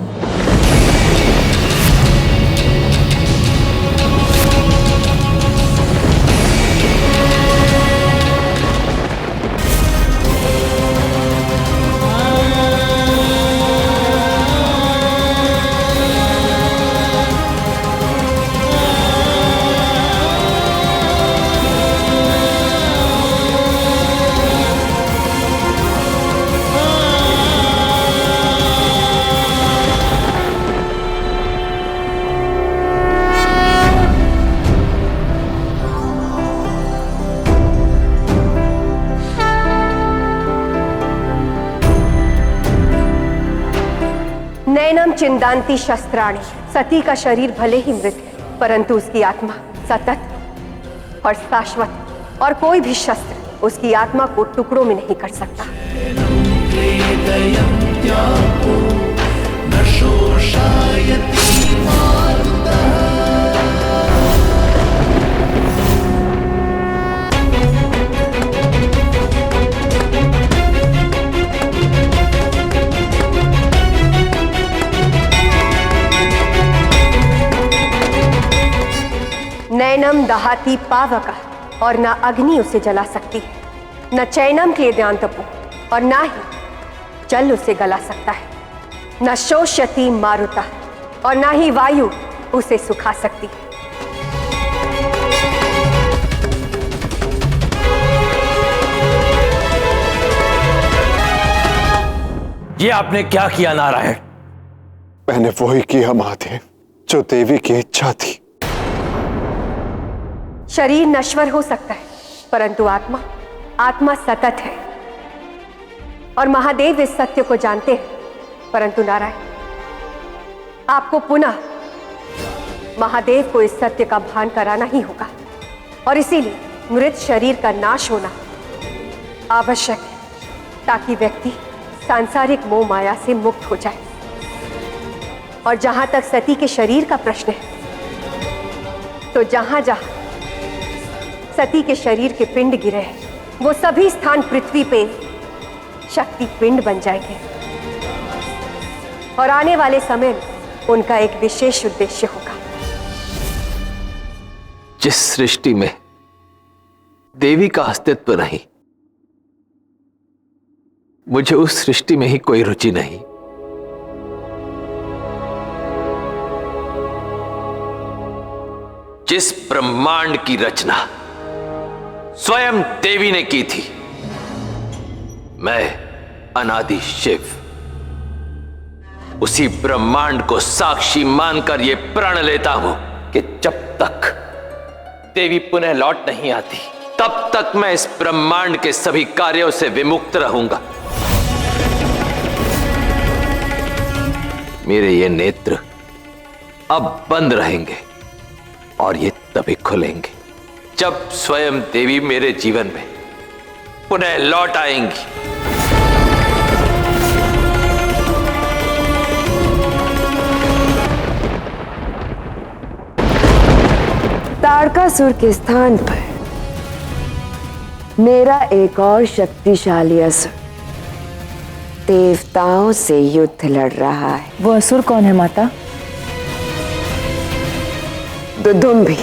Speaker 4: नैनम चिंदांती शस्त्राणी, सती का शरीर भले ही मृत है परंतु उसकी आत्मा सतत और शाश्वत, और कोई भी शस्त्र उसकी आत्मा को टुकड़ों में नहीं कर सकता। नैनम दहाती पावका, और ना अग्नि उसे जला सकती है, न चैनम क्लेदांतपु, और ना ही जल उसे गला सकता है, न शोष्यति मारुता, और ना ही वायु उसे सुखा सकती है।
Speaker 1: ये आपने क्या किया नारायण?
Speaker 15: मैंने वही किया महादेव जो देवी की इच्छा थी।
Speaker 4: शरीर नश्वर हो सकता है परंतु आत्मा सतत है, और महादेव इस सत्य को जानते हैं। परंतु नारायण, आपको पुनः महादेव को इस सत्य का भान कराना ही होगा, और इसीलिए मृत शरीर का नाश होना आवश्यक है ताकि व्यक्ति सांसारिक मोह माया से मुक्त हो जाए। और जहां तक सती के शरीर का प्रश्न है, तो जहां जहां सती के शरीर के पिंड गिरे हैं वो सभी स्थान पृथ्वी पे शक्ति पिंड बन जाएंगे, और आने वाले समय में उनका एक विशेष उद्देश्य होगा।
Speaker 2: जिस सृष्टि में देवी का अस्तित्व नहीं, मुझे उस सृष्टि में ही कोई रुचि नहीं। इस ब्रह्मांड की रचना स्वयं देवी ने की थी। मैं अनादि शिव उसी ब्रह्मांड को साक्षी मानकर यह प्रण लेता हूं कि जब तक देवी पुनः लौट नहीं आती तब तक मैं इस ब्रह्मांड के सभी कार्यों से विमुक्त रहूंगा। मेरे ये नेत्र अब बंद रहेंगे और ये तभी खुलेंगे जब स्वयं देवी मेरे जीवन में पुनः लौट आएंगी।
Speaker 3: तारकासुर के स्थान पर मेरा एक और शक्तिशाली असुर देवताओं से युद्ध लड़ रहा है।
Speaker 11: वो असुर कौन है माता?
Speaker 3: दुदुम्बी।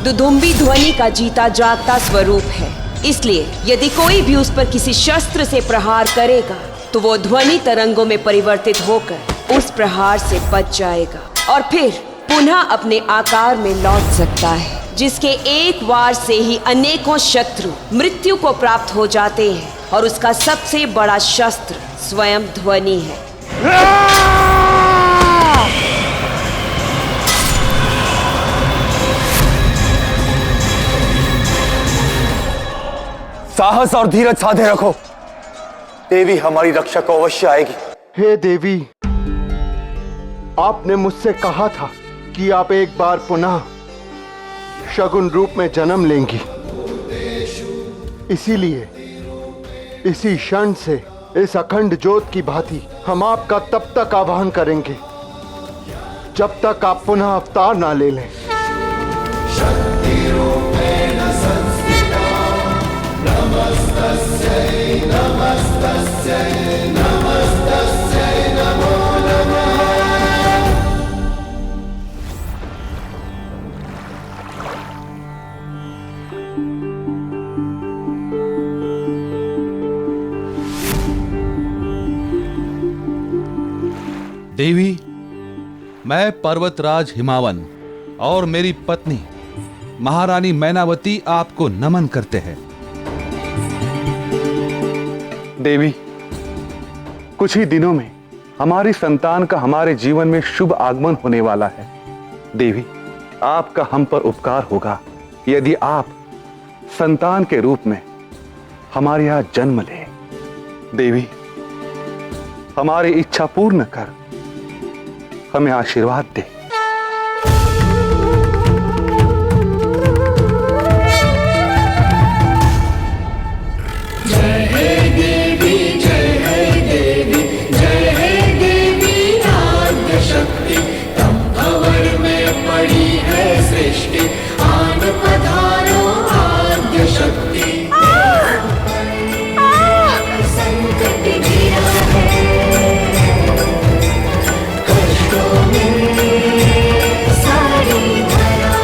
Speaker 11: दुदुम्बी ध्वनि का जीता जागता स्वरूप है, इसलिए यदि कोई भी उस पर किसी शस्त्र से प्रहार करेगा तो वो ध्वनि तरंगों में परिवर्तित होकर उस प्रहार से बच जाएगा और फिर पुनः अपने आकार में लौट सकता है, जिसके एक वार से ही अनेकों शत्रु मृत्यु को प्राप्त हो जाते हैं और उसका सबसे बड़ा शस्त्र स्वयं ध्वनि है।
Speaker 14: साहस और धीरज साधे रखो, देवी हमारी रक्षा को अवश्य आएगी।
Speaker 15: हे देवी, आपने मुझसे कहा था कि आप एक बार पुनः शगुन रूप में जन्म लेंगी, इसीलिए इसी क्षण से इस अखंड ज्योत की भांति हम आपका तब तक आवाहन करेंगे जब तक आप पुनः अवतार ना ले लें।
Speaker 21: देवी, मैं पर्वतराज हिमावन और मेरी पत्नी महारानी मैनावती आपको नमन करते हैं।
Speaker 15: देवी, कुछ ही दिनों में हमारी संतान का हमारे जीवन में शुभ आगमन होने वाला है। देवी, आपका हम पर उपकार होगा यदि आप संतान के रूप में हमारे यहां जन्म लें। देवी, हमारी इच्छा पूर्ण कर हमें आशीर्वाद दे।
Speaker 20: जय हे देवी, जय हे देवी, जय हे देवी आद्य शक्ति। तम भंवर में पड़ी है सृष्टि, आन पधारो आद्य शक्ति। संकट गिरा है, कष्टों में सारी धरा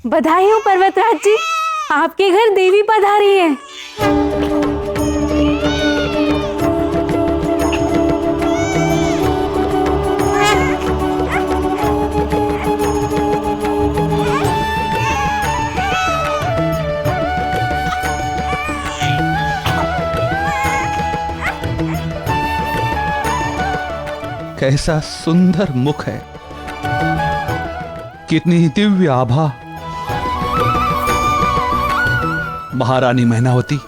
Speaker 11: बधाई हो पर्वतराज जी, आपके घर देवी पधारी है।
Speaker 21: कैसा सुंदर मुख है, कितनी दिव्य आभा। महारानी मैनावती,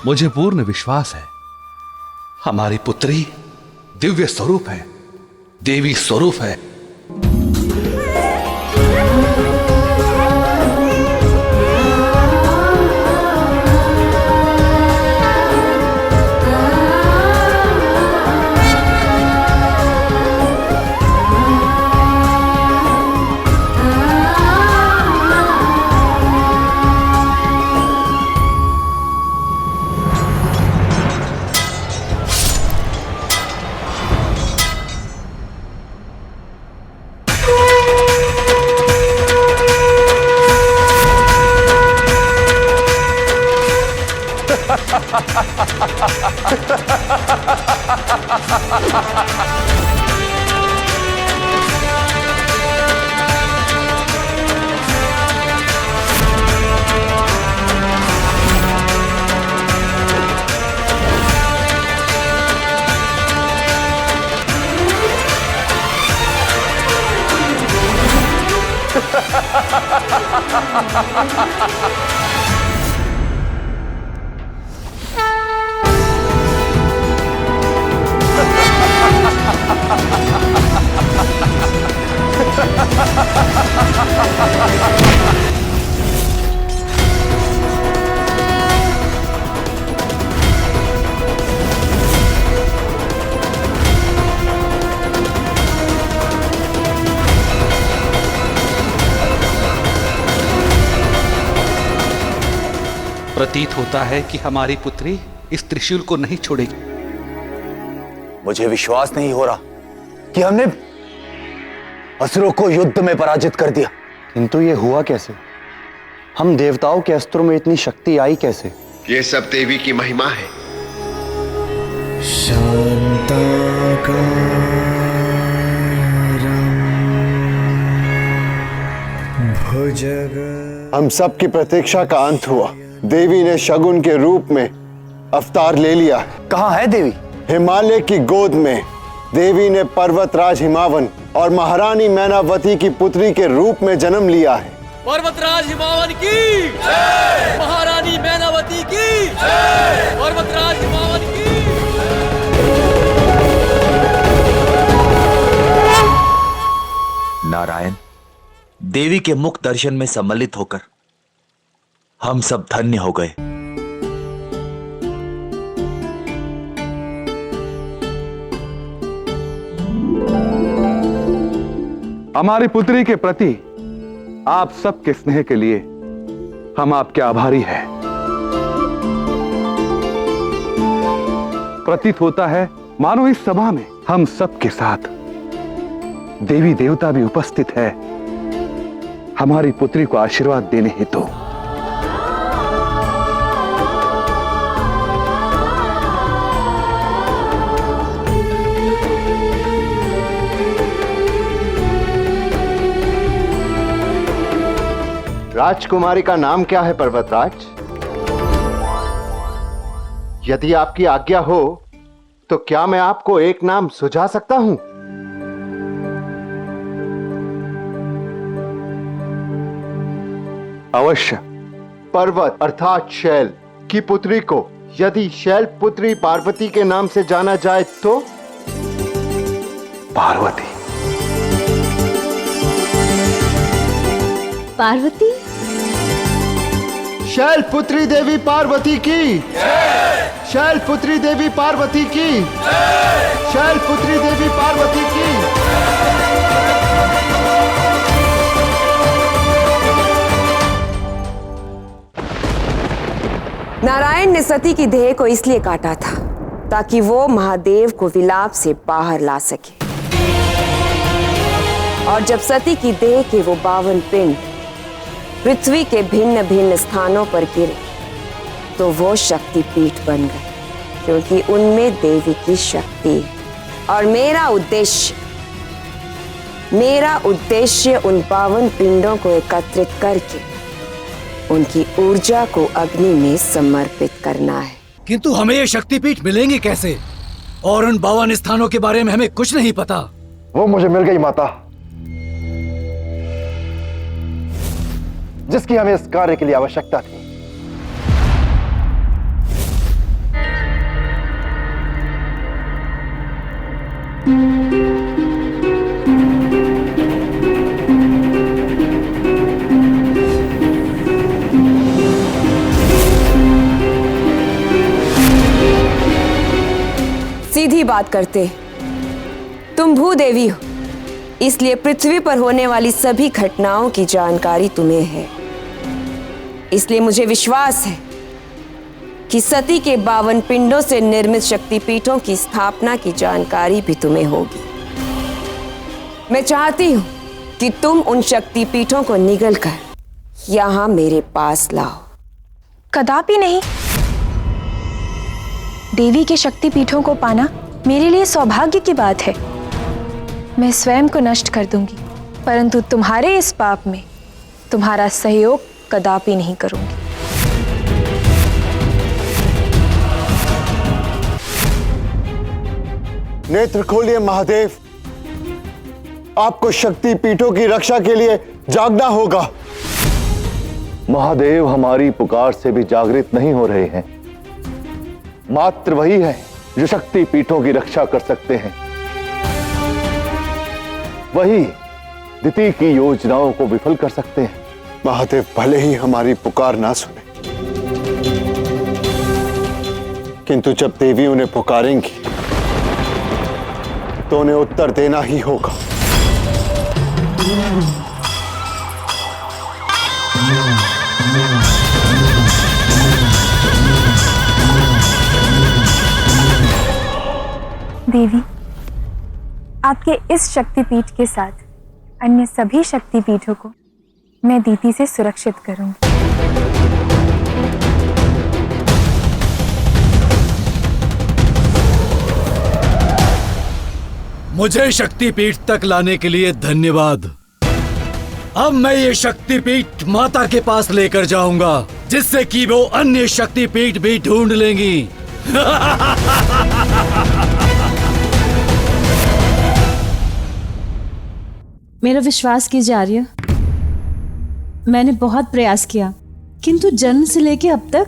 Speaker 21: मुझे पूर्ण विश्वास है हमारी पुत्री दिव्य स्वरूप है, देवी स्वरूप है। प्रतीत होता है कि हमारी पुत्री इस त्रिशूल को नहीं छोड़ेगी।
Speaker 14: मुझे विश्वास नहीं हो रहा कि हमने असुरों को युद्ध में पराजित कर दिया।
Speaker 13: किंतु ये हुआ कैसे? हम देवताओं के अस्त्रों में इतनी शक्ति आई कैसे?
Speaker 15: ये सब देवी की महिमा है। हम सब की प्रतीक्षा का अंत हुआ। देवी ने शगुन के रूप में अवतार ले लिया।
Speaker 14: कहाँ है देवी?
Speaker 15: हिमालय की गोद में। देवी ने पर्वतराज हिमावन और महारानी मैनावती की पुत्री के रूप में जन्म लिया है।
Speaker 16: पर्वतराज हिमावन की जय, महारानी मैनावती की जय, पर्वतराज हिमावन की।
Speaker 14: नारायण, देवी के मुख दर्शन में सम्मिलित होकर हम सब धन्य हो गए।
Speaker 21: हमारी पुत्री के प्रति आप सबके स्नेह के लिए हम आपके आभारी हैं। प्रतीत होता है मानो इस सभा में हम सबके साथ देवी देवता भी उपस्थित है हमारी पुत्री को आशीर्वाद देने हेतु।
Speaker 15: राजकुमारी का नाम क्या है पर्वतराज? यदि आपकी आज्ञा हो तो क्या मैं आपको एक नाम सुझा सकता हूं?
Speaker 21: अवश्य।
Speaker 15: पर्वत अर्थात शैल की पुत्री को यदि शैल पुत्री पार्वती के नाम से जाना जाए तो?
Speaker 21: पार्वती।
Speaker 9: पार्वती?
Speaker 15: शैल पुत्री देवी पार्वती की शैल पुत्री देवी पार्वती की शैल पुत्री देवी पार्वती की।
Speaker 3: नारायण ने सती की देह को इसलिए काटा था ताकि वो महादेव को विलाप से बाहर ला सके, और जब सती की देह के वो 52 पिंड पृथ्वी के भिन्न भिन्न स्थानों पर गिरे तो वो शक्तिपीठ बन गए, क्योंकि उनमें देवी की शक्ति है। और मेरा उद्देश्य उन 52 पिंडों को एकत्रित करके उनकी ऊर्जा को अग्नि में समर्पित करना है।
Speaker 16: किंतु हमें ये शक्तिपीठ मिलेंगे कैसे? और उन 52 स्थानों के बारे में हमें कुछ नहीं पता।
Speaker 15: वो मुझे मिल गई माता, जिसकी हमें इस कार्य के लिए आवश्यकता थी।
Speaker 3: सीधी बात करते, तुम भूदेवी हो, इसलिए पृथ्वी पर होने वाली सभी घटनाओं की जानकारी तुम्हें है। इसलिए मुझे विश्वास है कि सती के 52 पिंडों से निर्मित शक्तिपीठों की स्थापना की जानकारी भी तुम्हें होगी। मैं चाहती हूं कि तुम उन शक्तिपीठों को निगल कर यहां मेरे पास लाओ।
Speaker 22: कदापि नहीं।
Speaker 8: देवी के शक्तिपीठों को पाना मेरे लिए सौभाग्य की बात है। मैं स्वयं को नष्ट कर दूंगी, परंतु तुम्हारे इस पाप में तुम्हारा सहयोग कदापि नहीं करूंगी।
Speaker 15: नेत्र खोलिए महादेव, आपको शक्ति पीठों की रक्षा के लिए जागना होगा।
Speaker 21: महादेव हमारी पुकार से भी जागृत नहीं हो रहे हैं। मात्र वही है जो शक्ति पीठों की रक्षा कर सकते हैं। वही दिति की योजनाओं को विफल कर सकते हैं।
Speaker 15: महादेव भले ही हमारी पुकार ना सुने, किंतु जब देवी उन्हें पुकारेंगी तो उन्हें उत्तर देना ही होगा।
Speaker 8: देवी, आपके इस शक्तिपीठ के साथ अन्य सभी शक्तिपीठों को मैं दीति से सुरक्षित करूंगी।
Speaker 6: मुझे शक्तिपीठ तक लाने के लिए धन्यवाद। अब मैं ये शक्तिपीठ माता के पास लेकर जाऊंगा, जिससे कि वो अन्य शक्तिपीठ भी ढूंढ लेंगी।
Speaker 22: मेरा विश्वास कीजिए आर्य, मैंने बहुत प्रयास किया, किंतु जन्म से लेकर अब तक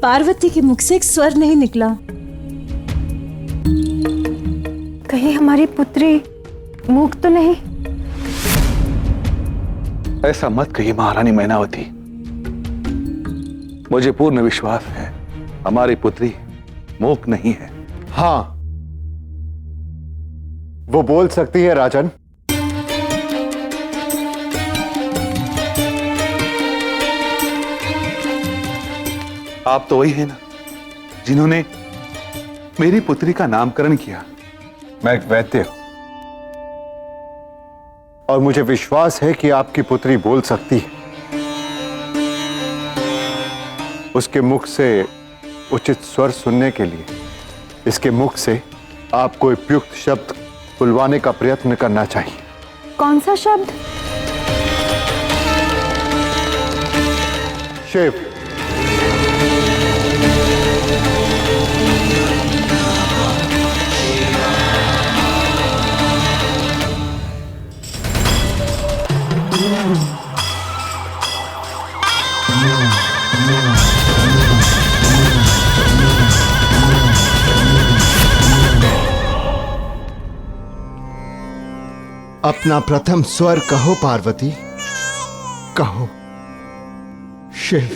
Speaker 22: पार्वती के मुख से एक स्वर नहीं निकला।
Speaker 8: कहीं हमारी पुत्री मूक तो नहीं?
Speaker 21: ऐसा मत कहिए महारानी मैनावती। मुझे पूर्ण विश्वास है हमारी पुत्री मूक नहीं है।
Speaker 15: हाँ, वो बोल सकती है राजन।
Speaker 21: आप तो वही है ना जिन्होंने मेरी पुत्री का नामकरण किया।
Speaker 15: मैं एक वैद्य हूं और मुझे विश्वास है कि आपकी पुत्री बोल सकती है। उसके मुख से उचित स्वर सुनने के लिए इसके मुख से आपको उपयुक्त शब्द बुलवाने का प्रयत्न करना चाहिए।
Speaker 8: कौन सा शब्द?
Speaker 15: शिव। अपना प्रथम स्वर कहो पार्वती, कहो शिव।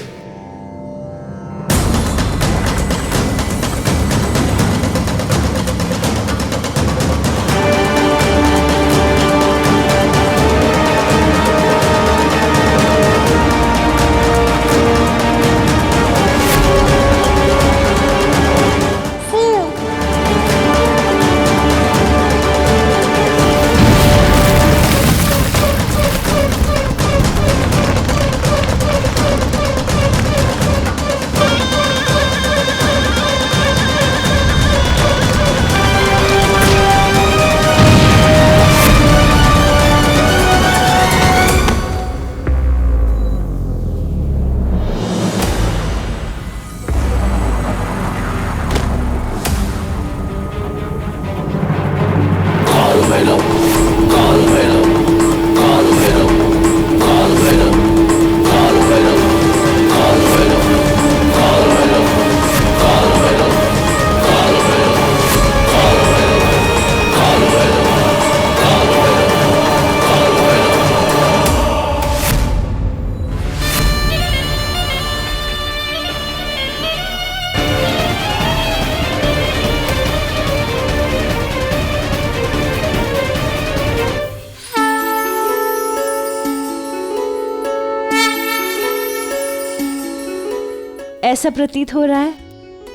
Speaker 22: ऐसा प्रतीत हो रहा है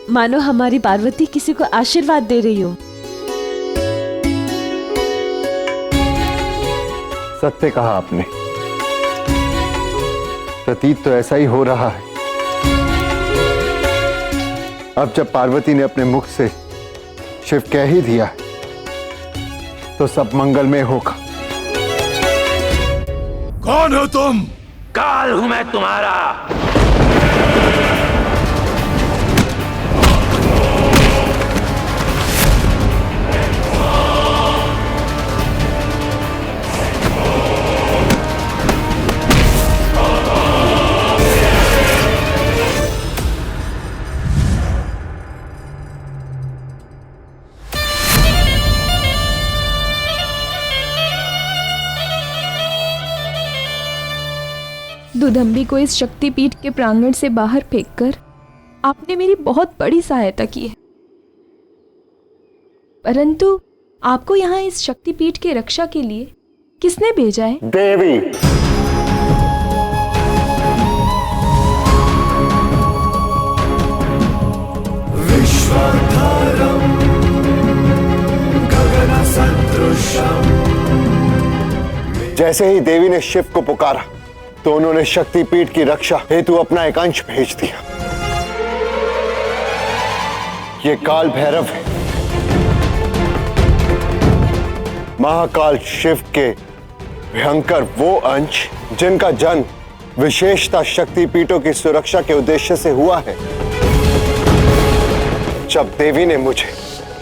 Speaker 22: मानो हमारी पार्वती किसी को आशीर्वाद दे रही हो।
Speaker 15: सत्य कहा आपने, प्रतीत तो ऐसा ही हो रहा है। अब जब पार्वती ने अपने मुख से शिव कह ही दिया है तो सब मंगलमय होगा।
Speaker 18: कौन हो तुम?
Speaker 1: काल हूं मैं तुम्हारा।
Speaker 8: दुदंबी को इस शक्तिपीठ के प्रांगण से बाहर फेंककर आपने मेरी बहुत बड़ी सहायता की है, परंतु आपको यहाँ इस शक्तिपीठ की रक्षा के लिए किसने भेजा है?
Speaker 15: देवी।
Speaker 20: विश्वाधारं गगन सदृशं।
Speaker 15: जैसे ही देवी ने शिव को पुकारा तो उन्होंने शक्तिपीठ की रक्षा हेतु अपना एक अंश भेज दिया। ये काल भैरव है, महाकाल शिव के भयंकर वो अंश जिनका जन्म विशेषता शक्तिपीठों की सुरक्षा के उद्देश्य से हुआ है। जब देवी ने मुझे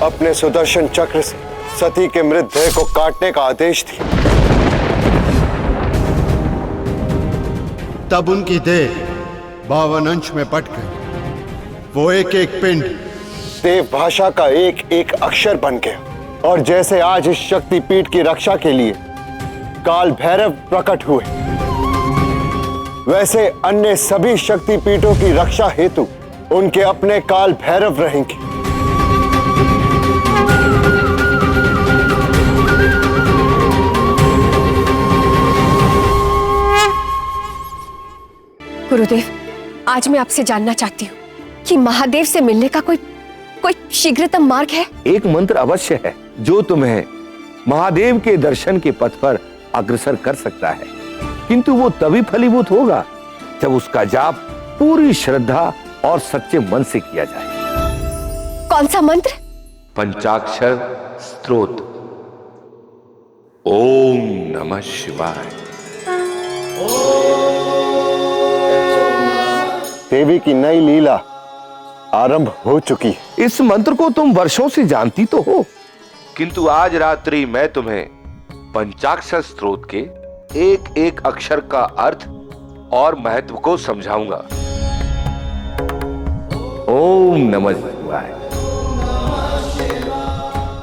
Speaker 15: अपने सुदर्शन चक्र से सती के मृतदेह को काटने का आदेश दिया,
Speaker 17: तब उनकी देह 52 अंश में बट गई। वो एक एक पिंड
Speaker 15: देव भाषा का एक एक अक्षर बन गया। और जैसे आज इस शक्तिपीठ की रक्षा के लिए काल भैरव प्रकट हुए, वैसे अन्य सभी शक्तिपीठों की रक्षा हेतु उनके अपने काल भैरव रहेंगे।
Speaker 4: गुरुदेव, आज मैं आपसे जानना चाहती हूँ कि महादेव से मिलने का कोई शीघ्रतम मार्ग है?
Speaker 14: एक मंत्र अवश्य है जो तुम्हें महादेव के दर्शन के पथ पर अग्रसर कर सकता है, किंतु वो तभी फलीभूत होगा जब उसका जाप पूरी श्रद्धा और सच्चे मन से किया जाए।
Speaker 4: कौन सा मंत्र?
Speaker 14: पंचाक्षर स्तोत्र। ओम नमः शिवाय।
Speaker 15: देवी की नई लीला आरंभ हो चुकी है।
Speaker 14: इस मंत्र को तुम वर्षों से जानती तो हो, किंतु आज रात्रि मैं तुम्हें पंचाक्षर स्तोत्र के एक एक अक्षर का अर्थ और महत्व को समझाऊंगा। ओम नमः शिवाय।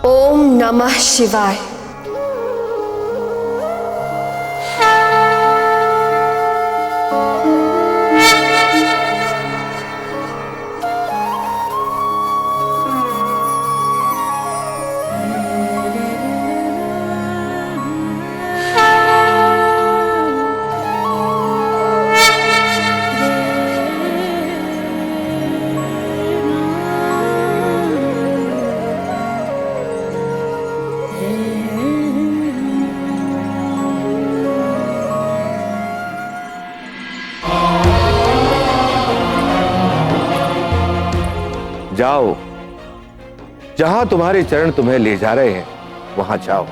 Speaker 4: ओम नमः शिवाय।
Speaker 14: जाओ, जहां तुम्हारे चरण तुम्हें ले जा रहे हैं वहां जाओ,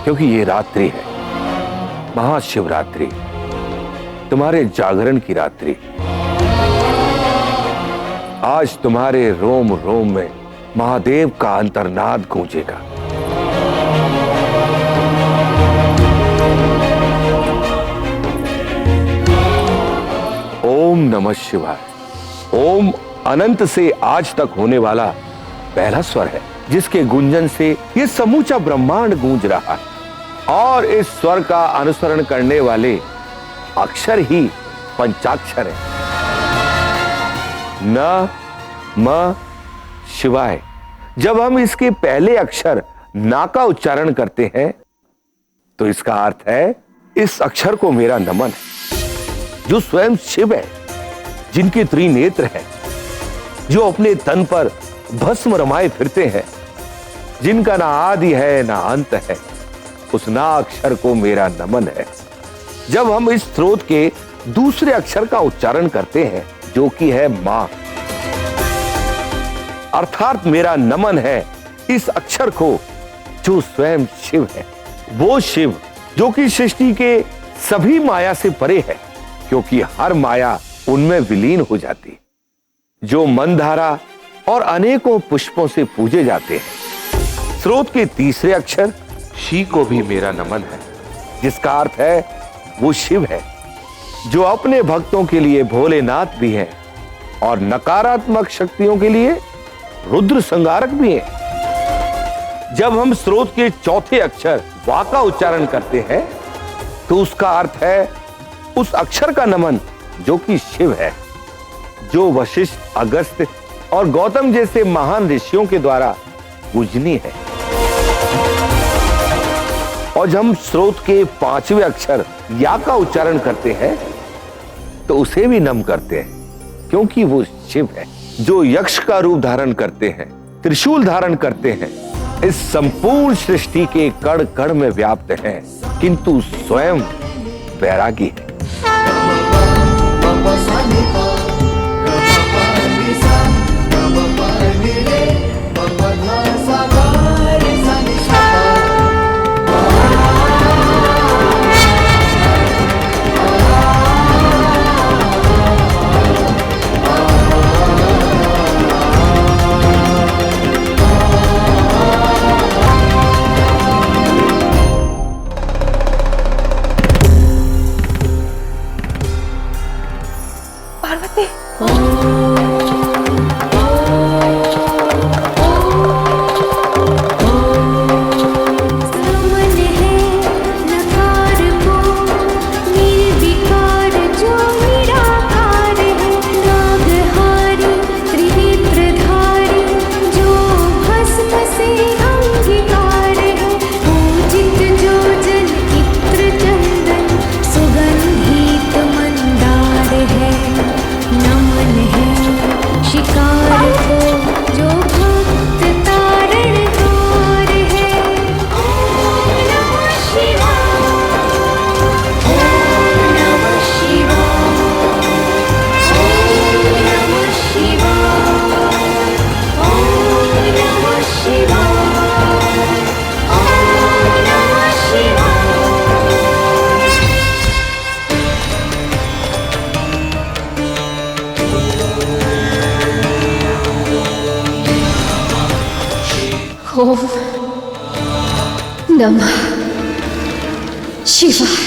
Speaker 14: क्योंकि ये रात्रि है महाशिवरात्रि, तुम्हारे जागरण की रात्रि। आज तुम्हारे रोम रोम में महादेव का अंतर्नाद गूंजेगा। ओम नमः शिवाय। ओम अनंत से आज तक होने वाला पहला स्वर है, जिसके गुंजन से यह समूचा ब्रह्मांड गूंज रहा है, और इस स्वर का अनुसरण करने वाले अक्षर ही पंचाक्षर है। न म शिवाय। जब हम इसके पहले अक्षर ना का उच्चारण करते हैं तो इसका अर्थ है इस अक्षर को मेरा नमन है, जो स्वयं शिव है, जिनके त्रिनेत्र हैं, जो अपने तन पर भस्म रमाए फिरते हैं, जिनका ना आदि है ना अंत है, उस ना अक्षर को मेरा नमन है। जब हम इस स्रोत के दूसरे अक्षर का उच्चारण करते हैं, जो कि है मां। अर्थात मेरा नमन है इस अक्षर को जो स्वयं शिव है, वो शिव जो कि सृष्टि के सभी माया से परे है, क्योंकि हर माया उनमें विलीन हो जाती, जो मंदारा और अनेकों पुष्पों से पूजे जाते हैं। स्रोत के तीसरे अक्षर शी को भी मेरा नमन है, जिसका अर्थ है वो शिव है जो अपने भक्तों के लिए भोलेनाथ भी हैं और नकारात्मक शक्तियों के लिए रुद्र संहारक भी हैं। जब हम स्रोत के चौथे अक्षर वा का उच्चारण करते हैं तो उसका अर्थ है उस अक्षर का नमन जो कि शिव है, जो वशिष्ठ, अगस्त्य और गौतम जैसे महान ऋषियों के द्वारा पूजनीय है। और जब हम स्रोत के पांचवें अक्षर या का उच्चारण करते हैं तो उसे भी नम करते हैं, क्योंकि वो शिव है जो यक्ष का रूप धारण करते हैं, त्रिशूल धारण करते हैं, इस संपूर्ण सृष्टि के कण कण में व्याप्त हैं, किंतु स्वयं वैरागी है।
Speaker 9: ओम नमः शिवाय।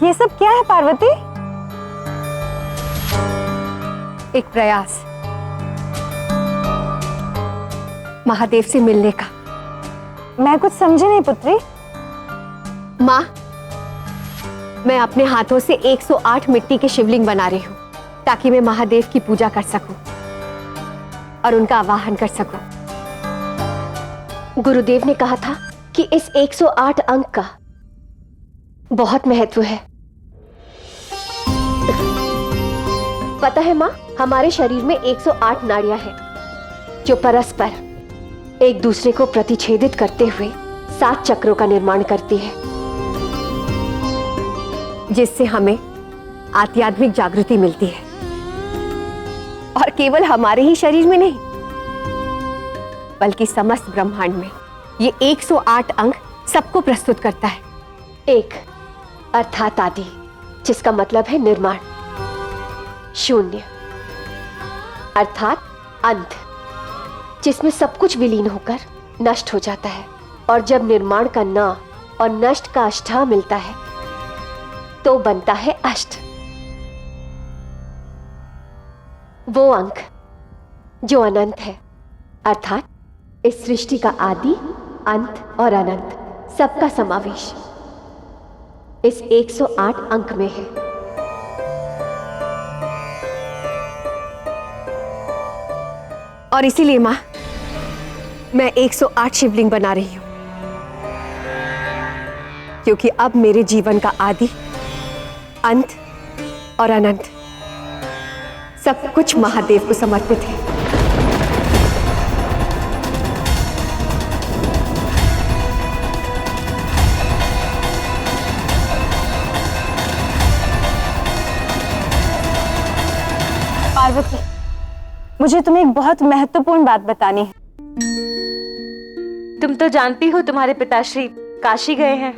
Speaker 4: ये सब क्या है पार्वती? एक प्रयास महादेव से मिलने का। मैं कुछ समझी नहीं पुत्री। माँ, मैं अपने हाथों से 108 मिट्टी के शिवलिंग बना रही हूँ ताकि मैं महादेव की पूजा कर सकूं और उनका आवाहन कर सकूं।
Speaker 9: गुरुदेव ने कहा था कि इस 108 अंक का बहुत महत्व है। पता है माँ, हमारे शरीर में 108 नाड़ियां हैं जो परस्पर एक दूसरे को प्रतिच्छेदित करते हुए 7 चक्रों का निर्माण करती है,
Speaker 4: जिससे हमें आध्यात्मिक जागृति मिलती है। और केवल हमारे ही शरीर में नहीं, बल्कि समस्त ब्रह्मांड में ये 108 अंक सबको प्रस्तुत करता है।
Speaker 9: एक अर्थात आदि, जिसका मतलब है निर्माण। शून्य अर्थात अंत, जिसमें सब कुछ विलीन होकर नष्ट हो जाता है। और जब निर्माण का न और नष्ट का अष्टा मिलता है तो बनता है अष्ट, वो अंक जो अनंत है। अर्थात इस सृष्टि का आदि, अंत और अनंत सबका समावेश इस 108 अंक में है।
Speaker 4: और इसीलिए माँ, मैं 108 शिवलिंग बना रही हूं। क्योंकि अब मेरे जीवन का आदि, अंत और अनंत सब कुछ महादेव को समर्पित है।
Speaker 8: पार्वती, मुझे तुम्हें एक बहुत महत्वपूर्ण बात बतानी है। तुम तो जानती हो तुम्हारे पिताश्री काशी गए हैं।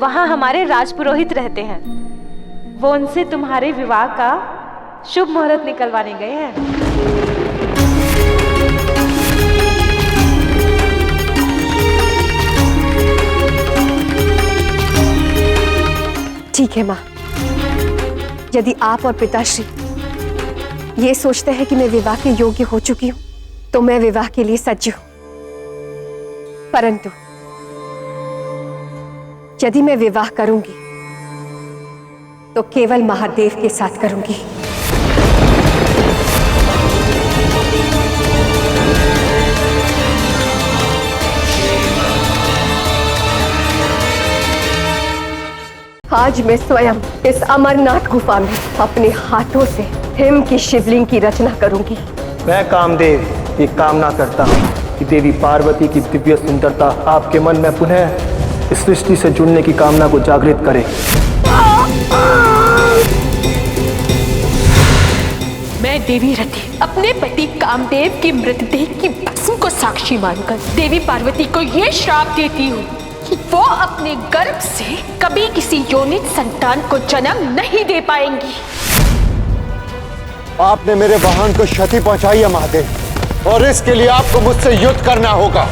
Speaker 8: वहां हमारे राजपुरोहित रहते हैं। वो उनसे तुम्हारे विवाह का शुभ मुहूर्त निकलवाने गए हैं।
Speaker 4: ठीक है माँ, यदि आप और पिताश्री ये सोचते हैं कि मैं विवाह के योग्य हो चुकी हूं, तो मैं विवाह के लिए सज्ज हूं। परंतु यदि मैं विवाह करूंगी तो केवल महादेव के साथ करूंगी। आज मैं स्वयं इस अमरनाथ गुफा में अपने हाथों से हिम की शिवलिंग की रचना करूंगी।
Speaker 10: मैं कामदेव ये कामना करता हूँ कि देवी पार्वती की दिव्य सुंदरता आपके मन में पुनः इस सृष्टि से जुड़ने की कामना को जागृत करे।
Speaker 19: मैं देवी रति अपने पति कामदेव की मृतदेह की भस्म को साक्षी मानकर देवी पार्वती को ये श्राप देती हूँ कि वो अपने गर्भ से कभी किसी योनित संतान को जन्म नहीं दे पाएंगी।
Speaker 15: आपने मेरे वाहन को क्षति पहुंचाई है महादेव, और इसके लिए आपको मुझसे युद्ध करना होगा।